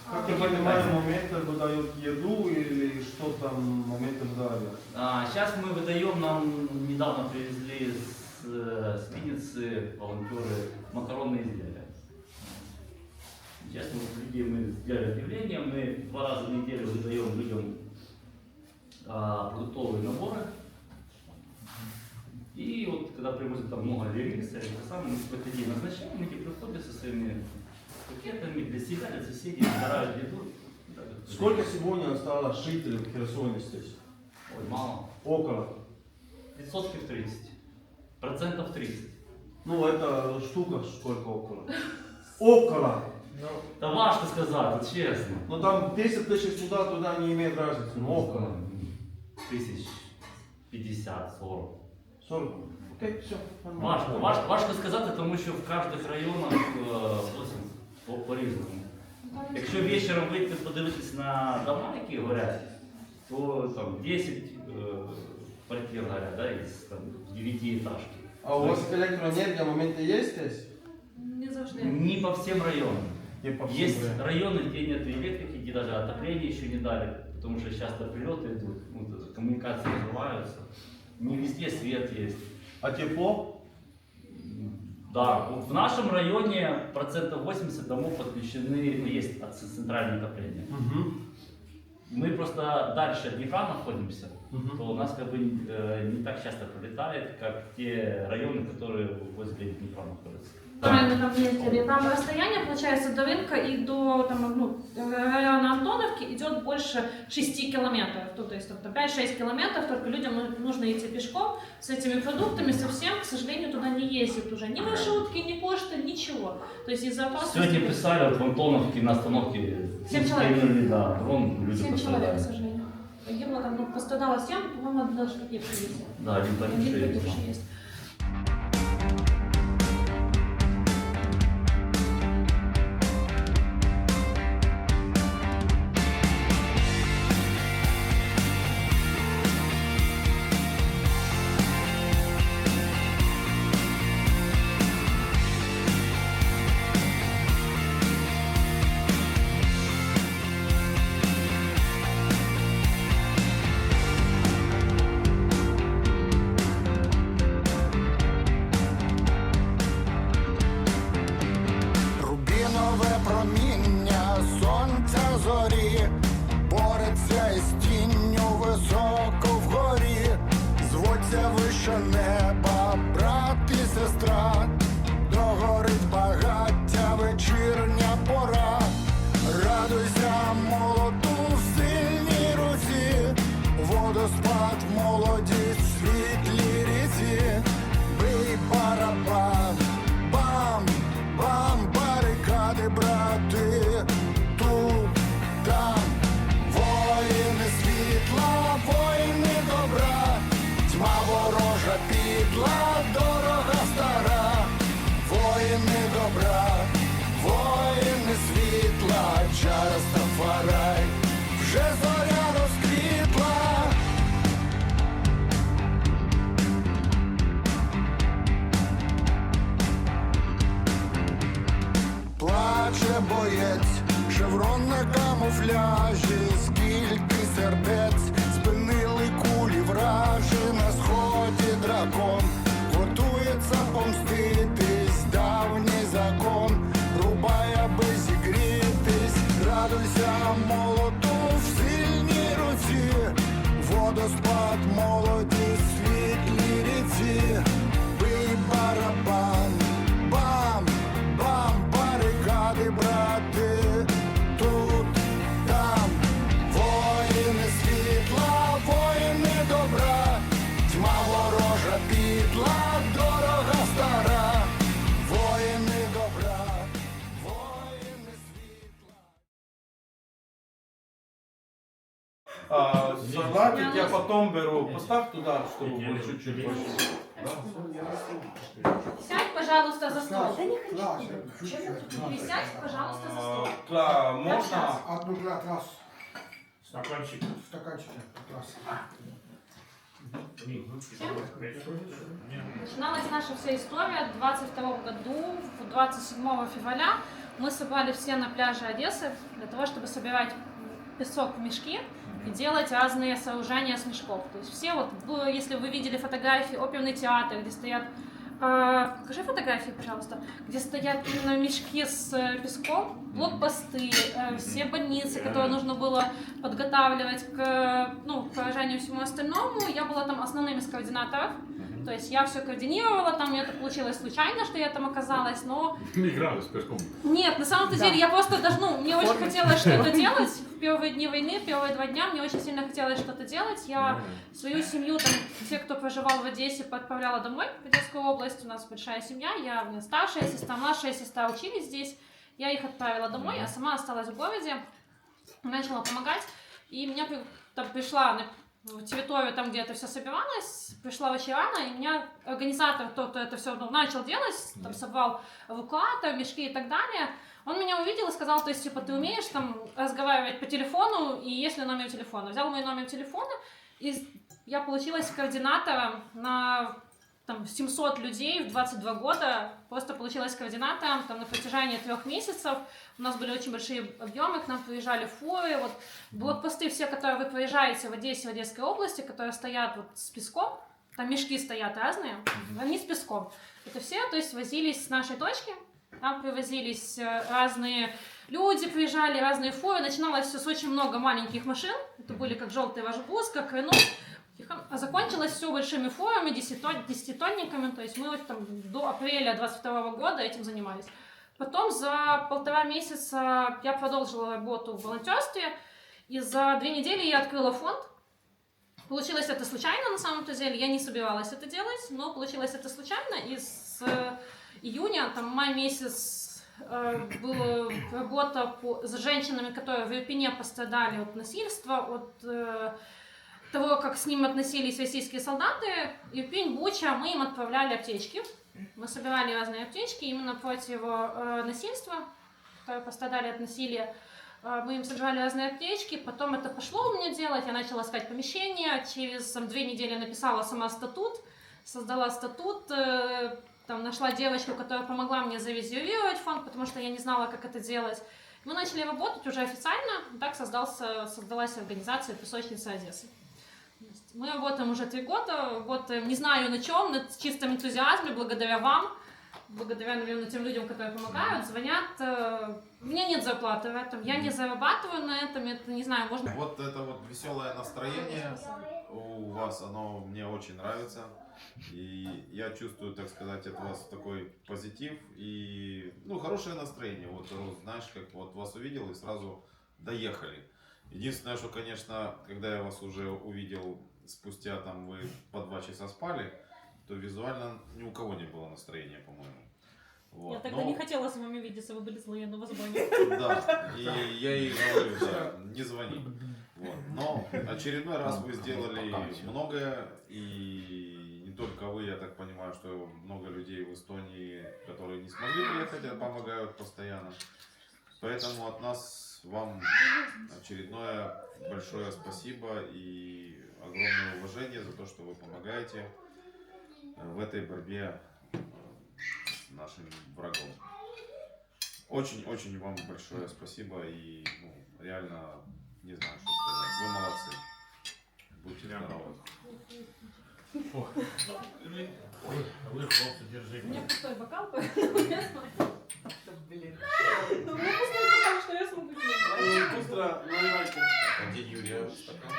Как я понимаю, моментом выдают еду или что там моментом далее? Сейчас мы выдаем, нам недавно привезли с Винницы волонтеры макаронные изделия. Сейчас мы сделали объявление, мы 2 раза в неделю выдаем людям продуктовые наборы. И вот когда привозят там много ремесел, это самое, мы какой-то день назначаем, эти приходят со своими пакетами для себя, для соседей, собирают еду. Сколько сегодня осталось жителей в Херсоне здесь? Ой, мало. Около. 30%. Процентов 30. Ну, это штука сколько около? Около. Да важно сказать, вот честно. Ну там 10 тысяч туда не имеет разницы, но около. Тысяч 50, 40. 40? Окей, все. Важко сказати, тому що в кожних районах зовсім по-різному. Якщо вечором вийти подивитись на дома, які горять, то там 10 квартир горять, да, із там, 9 етажки. А у вас электроэнергия в моменте есть здесь? Не завжди. Не по всем районам. Не по всем Есть районам. районы, где нет электрики, где даже отопление еще не дали, потому что часто прилеты идут, ну, коммуникации разрываются. Не везде свет есть. А тепло? Да, вот в нашем районе 80% домов подключены, ну, есть центральное отопление. Мы просто дальше от Днепра находимся, то у нас как бы не так часто прилетает, как те районы, которые возле Днепра находятся. Правильно там ездили. Там расстояние, получается, до рынка и до там, ну, района Антоновки идет больше 6 километров. То есть 5-6 километров, только людям нужно идти пешком с этими продуктами. Совсем, к сожалению, туда не ездят уже ни маршрутки, ни почта, ничего. То есть из-за опасности... Сегодня писали вот в Антоновке на остановке 7 человек. стояли, да, дрон, люди 7 человек, к пострадали. сожалению. Погибло там, ну, пострадало 7, по-моему, даже погибшие есть. Да, один погибший есть. есть. Рубінове проміння сонця зорі бореться із тінню високо вгорі, звуться вище неба, брат і сестра, догорить багаття, вечірня пора. Радуйся молоту в сильній руці, водоспад в молодість, світлій ріці, бий барабан, бам, бам, барикади, брати, тут, там, воїни світла, воїни добра, тьма ворожа підла, дорога стара, воїни добра, воїни світла, через Тафарай, вже зоря розквітла. Плаче боєць, шеврон на камуфляжі, скільки сердець спинили кулі вражі, на сході дракон готується помститись, давній закон рубає, аби зігрітись. Радуйся молоту в сильній руці, водоспад молодість, світлій ріці, бий барабан, бам, бам, барикади, брати, тут, там, воїни світла, воїни добра, тьма ворожа підла, дорога стара, воїни добра, воїни світла. салатик я потом беру. Поставь туда, чтобы было чуть-чуть больше. Сядь, пожалуйста, за стол. Да не хочу. Сядь, пожалуйста, за стол. Можно? Одну раз. Стаканчик. Стаканчик. Раз. Начиналась наша вся история в 22 году, 27 февраля. Мы собрали все на пляже Одессы для того, чтобы собирать песок в мешки и делать разные сооружения с мешков. То есть все, вот, если вы видели фотографии, оперный театр, где стоят, покажи фотографии, пожалуйста, где стоят именно мешки с песком, блокпосты, все больницы, которые нужно было подготавливать к поражению и всему остальному. Я была там основным из координаторов. То есть я все координировала, там это получилось случайно, что я там оказалась, но... Не играли с песком. Нет, на самом деле я просто даже, мне очень хотелось что-то делать. В первые дни войны, первые 2 дня мне очень сильно хотелось что-то делать. Я свою семью, там, те, кто проживал в Одессе, отправляла домой в Одесскую область. У нас большая семья, у меня старшая сестра, младшая сестра учились здесь. Я их отправила домой, а сама осталась в городе, начала помогать. И меня там пришла в территорию, там, где это все собиралось, пришла очень рано, и меня организатор, кто это все начал делать, там собрал эвакуатор, мешки и так далее. Он меня увидел и сказал, то есть, типа, ты умеешь там разговаривать по телефону, и есть ли номер телефона. Взял мой номер телефона, и я получилась координатором на 700 людей в 22 года, просто получилась координатором там, на протяжении 3 месяцев. У нас были очень большие объемы, к нам приезжали фуры, вот блокпосты все, которые вы проезжаете в Одессе, в Одесской области, которые стоят вот с песком, там мешки стоят разные, они с песком. Это все, то есть, возились с нашей точки, там привозились разные люди, приезжали разные фуры, начиналось все с очень много маленьких машин, это были как желтый Вожбуз, как Рено. А закончилось все большими фурами, 10-тонниками, то есть мы вот там до апреля 22 года этим занимались. Потом за 1,5 месяца я продолжила работу в волонтерстве, и за 2 недели я открыла фонд. Получилось это случайно, на самом-то деле, я не собиралась это делать, но получилось это случайно, и с июня, там май месяц, была работа с женщинами, которые в Ирпене пострадали от насильства, от того, как с ним относились российские солдаты. Ирпень, Буча, мы им отправляли аптечки. Мы собирали разные аптечки именно против насильства, которые пострадали от насилия. Мы им собирали разные аптечки, потом это пошло у меня делать, я начала искать помещение, через 2 недели написала сама статут, создала статут, там, нашла девочку, которая помогла мне зарезервировать фонд, потому что я не знала, как это делать. Мы начали работать уже официально, так создалась организация «Песочница Одессы». Мы работаем уже 3 года, работаем, не знаю на чем, на чистом энтузиазме, благодаря вам, благодаря, наверное, тем людям, которые помогают, звонят. У меня нет зарплаты в этом, я не зарабатываю на этом, это, не знаю, можно... Вот это вот веселое настроение у вас, оно мне очень нравится. И я чувствую, так сказать, от вас такой позитив и, хорошее настроение. Вот, знаешь, как вот вас увидел и сразу доехали. Единственное, что, конечно, когда я вас уже увидел, спустя там вы по 2 часа спали, то визуально ни у кого не было настроения, по-моему. Вот. Я тогда не хотела с вами видеться, вы были злые, но вы звонили. Да, и я ей говорю, да, не звони. Вот. Но очередной раз вы сделали многое, и не только вы, я так понимаю, что много людей в Эстонии, которые не смогли приехать, а помогают постоянно. Поэтому от нас вам очередное большое спасибо и огромное уважение за то, что вы помогаете в этой борьбе с нашим врагом. Очень-очень вам большое спасибо и реально не знаю, что сказать. Вы молодцы. Будьте здоровы. Вы, хлопцы, держите. У меня пустой бокал, поэтому я смотрю. Блин. У меня пустой бокал, что я смогу делать? Быстро наливайте. А где Юрия стакан?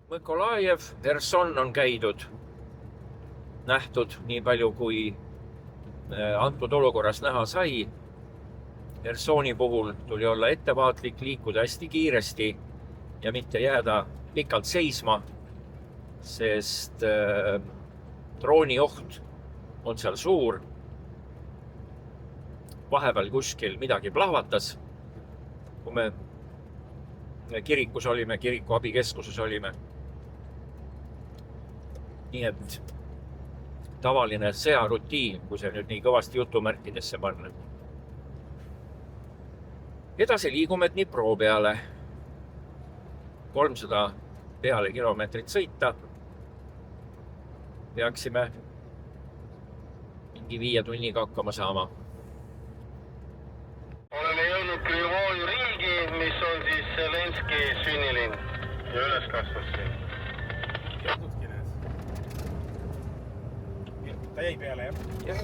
Mõkolajev, Herson on käidud, nähtud nii palju, kui antud olukorras näha sai. Hersoni puhul tuli olla ettevaatlik, liikuda hästi kiiresti ja mitte jääda pikalt seisma, sest droonioht on seal suur. Vahepeal kuskil midagi plahvatas kui me kirikus olime, kiriku abikeskuses olime. Nii et tavaline sõjarutiin, kui see nüüd nii kõvasti jutumärkidesse panna. Edasi liigume Dnipro peale. 300 peale kilomeetrit sõita. Peaksime mingi 5 tunniga hakkama saama. Oleme jõudnud Krivoi riigi, mis on siis Zelenski sünnilinn ja üles kasvas siin. Teadnudki need. Ta jäi peale, jah? Jah.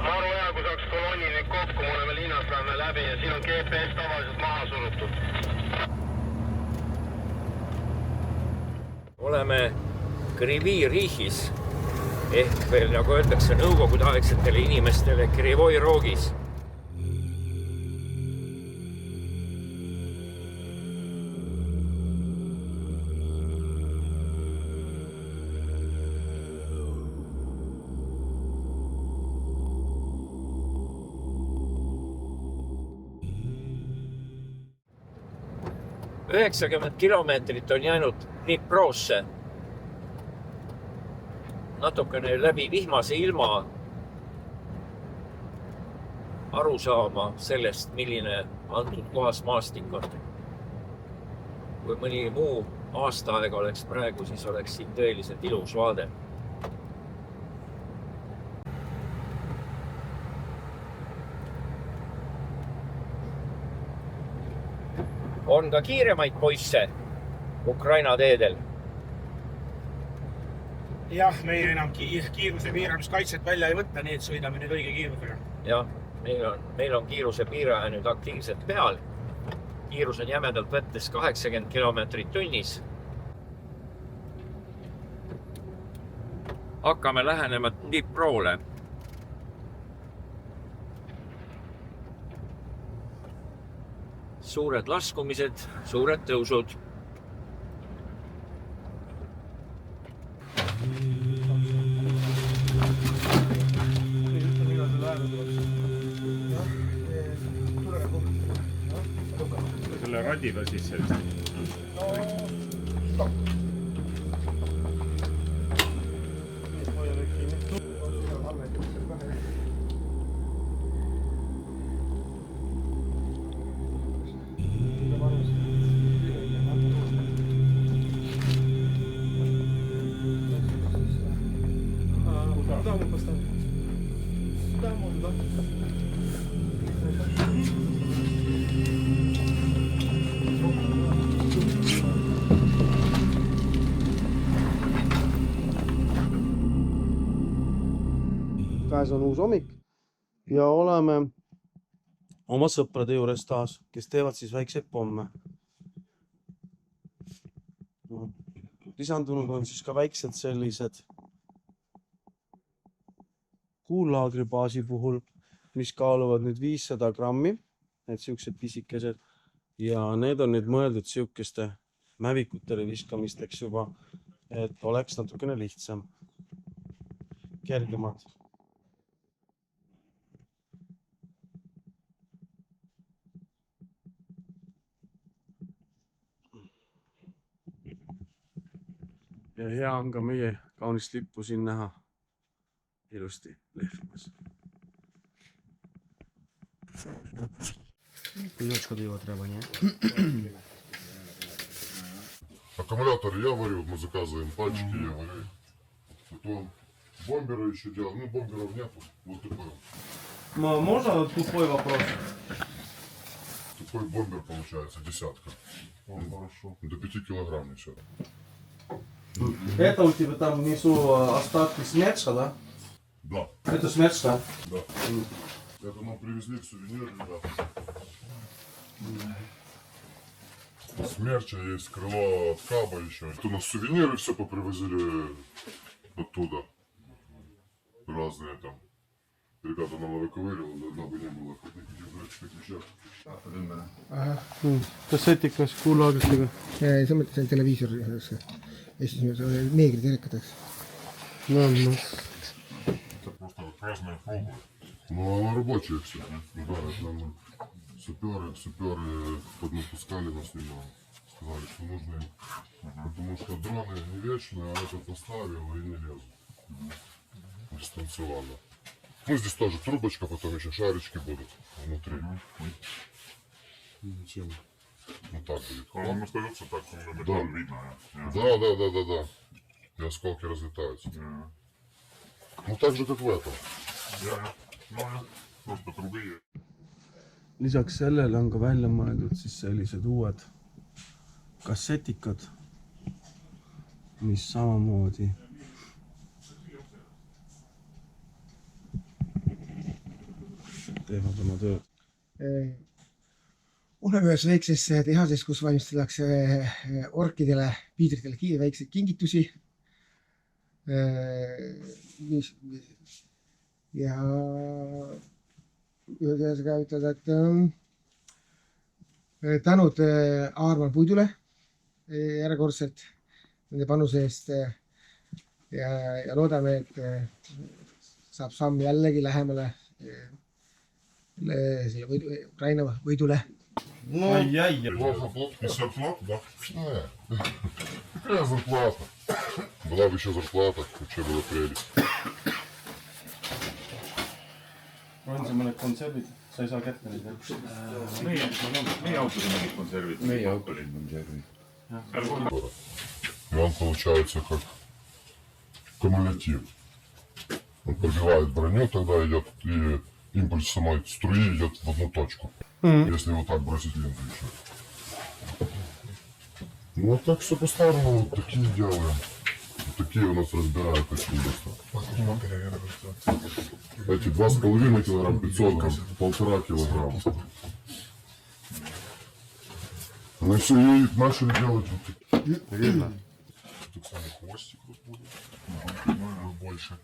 Maru hea, kui saaks kolonni nüüd kokku, me oleme linnast lähme läbi ja siin on GPS tavaliselt maha surutud. Oleme Krivi Rihis ehk veel nagu öeldakse nõukogudeaegsetele inimestele Krivoi roogis. – 90 kilomeetrit on jäänud Dniprosse. Natukene läbi vihmase ilma aru saama sellest, milline antud kohas maastik on. Kui mõni muu aastaaeg oleks praegu, siis oleks siin tõeliselt ilus vaade. On ka kiiremaid poisse Ukraina teedel. Jah, meie enam kiiruse piiramiskaitset välja ei võtta, nii et sõidame nüüd õige kiirusega. Jah, meil on kiiruse piiraja nüüd aktiivselt peal. Kiirus on jämedalt võttes 80 kilomeetrit tunnis. Hakkame lähenema Dniprole. Suured laskumised, suured tõusud. Selle radiga siis sellist. Käes on uus hommik ja oleme oma sõprade juures taas, kes teevad siis väikseid pomme. Lisandunud on siis ka väiksed sellised kuullaagribaasi puhul, mis kaaluvad nüüd 500 grammi, need siuksed pisikesed ja need on nüüd mõeldud siukeste mävikutele viskamisteks juba, et oleks natukene lihtsam, kergemad. Ja hea on ka meie kaunist lippu siin näha ilusti lehvimas. Пылечку его треба, не? Аккумуляторы я варю, мы заказываем, пальчики я варю. Потом бомберы еще делаем, ну бомберов нету, вот такой. Можно тупой вопрос? Такой бомбер получается, 10. О, хорошо. До 5 килограмм несет. Это у тебя там внизу остатки смерча, да? Да. Это смерч, да? Да. Это нам привезли к сувениру, ребята. Смерча есть, крыло от Каба еще. Это у нас сувениры все попривозили оттуда. Разные там. Ребята нам выковыривали, заодно бы не было никаких дурацких вещах. Kassetikas kuulaagritega. See on televiisor. Ja siis neegri telekateks. No. Это просто разные пробы. Ну, она рабочая все. Да, это нам саперы поднапускали нас немного. Сказали, что нужно им. Потому что дроны не вечные, а этот оставил и не лезут. Дистанционно. Ну, здесь тоже трубочка, потом еще шарочки будут внутри. Чем? Ну так будет. Он остается так, на металл видно. Да. И осколки разлетаются. Ну так же, как в этом. Просто трубы. Lisaks sellele on ka välja mõeldud siis sellised uued kassetikad, mis samamoodi teevad oma tööd. Oleme ühes väikses tehases, kus valmistatakse orkidele, piidritele väikseid kingitusi. Ja ühesõnaga ütelda, et tänud Aarman Puidule järjekordselt nende panuse eest ja loodame, et saab samm jällegi lähemale selle Ukraina võidule. Ну, зарплата, да? Какая зарплата? Была бы еще зарплата, вообще было прелесть. On see mõned konservid? Sa ei saa kätte neid, jah? Meie autosid mingid konservid. Meie autosid konservid. И он получается как кумулятив. Он пробивает броню, тогда идет и импульс самой струи идет в одну точку. Если вот так бросить ленту еще. Ну а так все по-старому, вот такие делаем. Вот такие у нас разбирают очень быстро. Эти 2,5 килограмм, 500 грамм, 1,5 килограмма. Ну и все, и начали делать вот такие. Видно? Тут самый хвостик вот будет. Больше.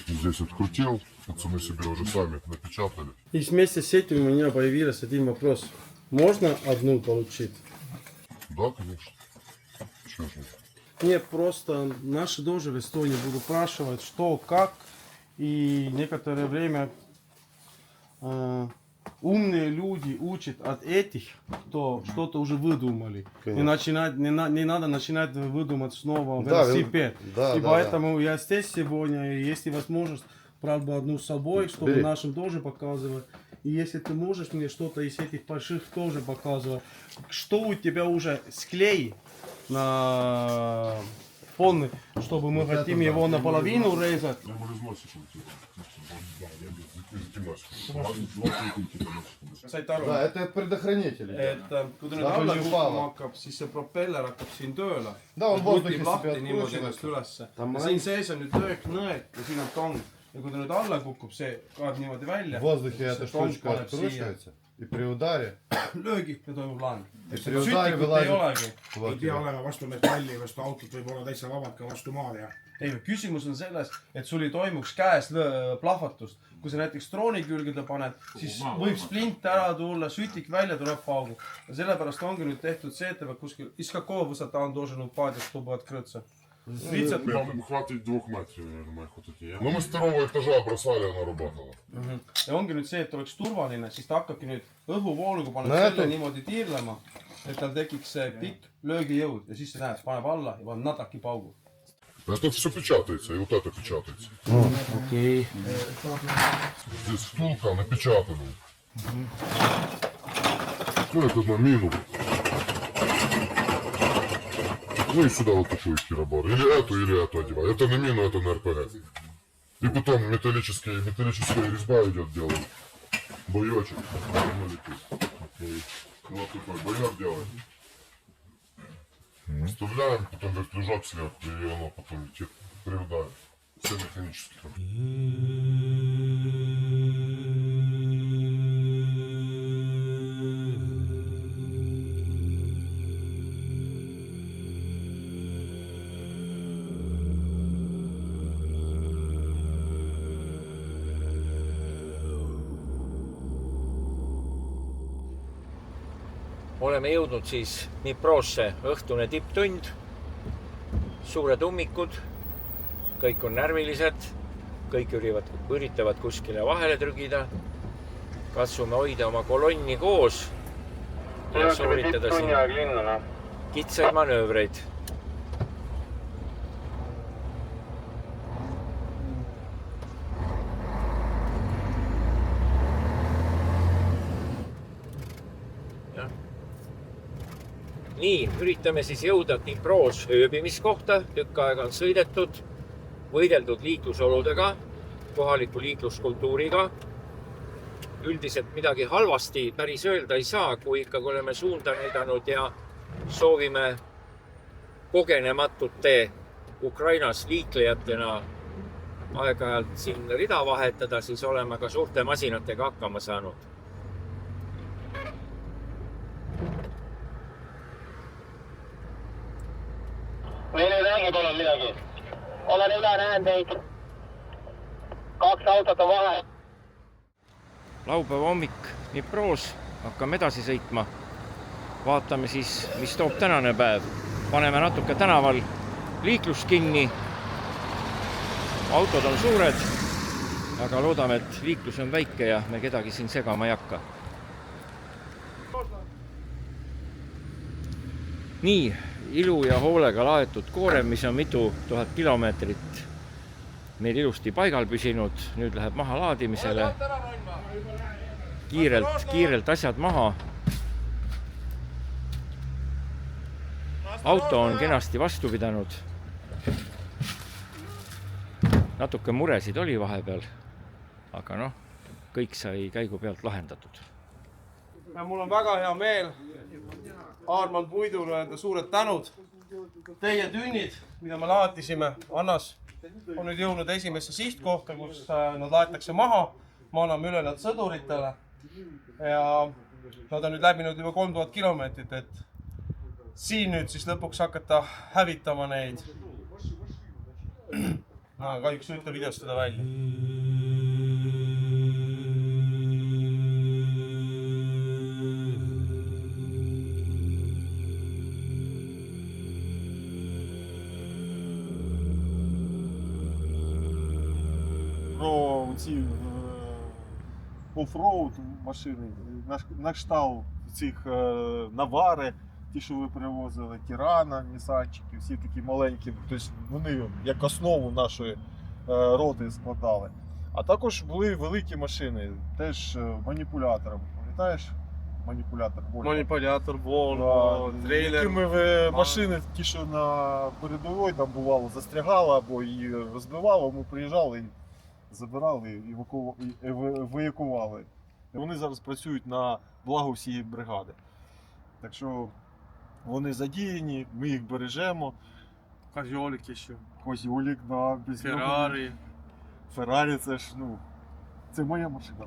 Здесь открутил, пацаны себе уже сами напечатали. И вместе с этим у меня появился один вопрос. Можно одну получить? Да, конечно. Чего же? Нет, просто наши тоже в Эстонии будут спрашивать, что, как. И некоторое время умные люди учат от этих, кто что-то уже выдумали. Не надо начинать выдумать снова велосипед. И поэтому я здесь сегодня, если возможность, брал бы одну с собой, чтобы нашим тоже показывать. И если ты можешь мне что-то из этих больших тоже показывать, что у тебя уже склей на полный, чтобы мы хотим его наполовину резать. Saite aru? Да, это предохранитель. Et kui ta nüüd alla kukkuma hakkab, siis see propeller hakkab siin tööle. Võtib lahti niimoodi ennast ülesse. Siin sees on nüüd lööknõed ja siin on tong. Ja kui ta nüüd alla kukub, see kaeb niimoodi välja. В воздухе эта штучка откручивается. И при ударе... Löögib ja toimub laen. При ударе вылазит. Ei pea olema vastu metalli, vastu autot võib olla täitsa vabalt ka vastu maad ja... Ei, küsimus on selles, et sul ei toimuks käes plahvatust. Kui sa näiteks drooni külgede paned, siis võib splint ära tulla, sütik välja tuleb paugu. Ja sellepärast ongi nüüd tehtud see, et peab kuskil... Из какого высота он должен упасть, чтобы открыться? Хватит 2 метров, наверное, вот эти. Но мы с 2-го этажа бросали, она работала. Ja ongi nüüd see, et oleks turvaline, siis ta hakkabki nüüd õhuvooluga paneb selle niimoodi tiirlema, et tal tekiks see pikk löögijõud ja siis see näeb, paneb alla ja paneb nadaki paugu. Это все печатается, и вот это печатается. Окей. Здесь втулка напечатана. Ну, это на мину. Ну и сюда вот такую киробор. Или эту одеваю. Это на мину, это на РПГ. И потом металлическая резьба идет делать. Боечек. Вот такой бояр делаем. Вставляем, потом вертлюжок сверху, и оно потом летит, приводает. Все механически. Oleme jõudnud siis Dniprosse, õhtune tipptund, suured ummikud, kõik on närvilised, kõik üritavad kuskile vahele trügida. Katsume hoida oma kolonni koos ja sooritada siin kitsaid manöövreid. Nii, üritame siis jõuda Dnipros ööbimiskohta. Tükk aega on sõidetud, võideldud liiklusoludega, kohaliku liikluskultuuriga. Üldiselt midagi halvasti päris öelda ei saa, kui ikkagi oleme suunda näidanud ja soovime kogenematute Ukrainas liiklejatena aeg-ajalt siin rida vahetada, siis oleme ka suurte masinatega hakkama saanud. Meil ei räägi palun midagi. Olen üle, näen teid. 2 autot on vahe. Laupäeva hommik Dnipros, hakkame edasi sõitma. Vaatame siis, mis toob tänane päev. Paneme natuke tänaval liiklus kinni. Autod on suured, aga loodame, et liiklus on väike ja me kedagi siin segama ei hakka. Nii, ilu ja hoolega laetud koorem, mis on mitu tuhat kilomeetrit meil ilusti paigal püsinud. Nüüd läheb maha laadimisele. Kiirelt asjad maha. Auto on kenasti vastu pidanud. Natuke muresid oli vahepeal, aga noh, kõik sai käigu pealt lahendatud. Mul on väga hea meel. Aarmand Puidule öelda suured tänud. Teie tünnid, mida me laadisime Annas, on nüüd jõudnud esimesse sihtkohta, kus nad laetakse maha. Me anname üle nad sõduritele ja nad on nüüd läbinud juba 3000 kilomeetrit, et siin nüüd siis lõpuks hakata hävitama neid. Kahjuks ütle videost seda välja. Про ці оффроуд машини, на кшталт цих Навари, ті, що ви привозили, Тірана, Нісанчики, всі такі маленькі, тобто вони як основу нашої роти складали. А також були великі машини, теж маніпулятором. Пам'ятаєш? Маніпулятор Volvo. Маніпулятор, Volvo, трейлер. Якими машини, ті, що на передовій там бувало, застрягало або її розбивало, ми приїжджали і забирали і евакуювали. Вони зараз працюють на благо всієї бригади. Так що вони задіяні, ми їх бережемо. Козьолик ще. Козьолик, да. Феррарі. Феррарі це ж, ну, це моя машина.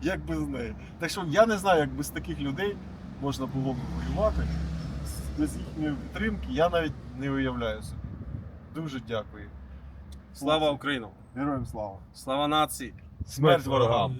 Як без неї. Так що я не знаю, як без таких людей можна було б воювати. Без їхньої підтримки я навіть не уявляю собі. Дуже дякую. Слава Україну! Героям слава! Слава нації! Смерть ворогам!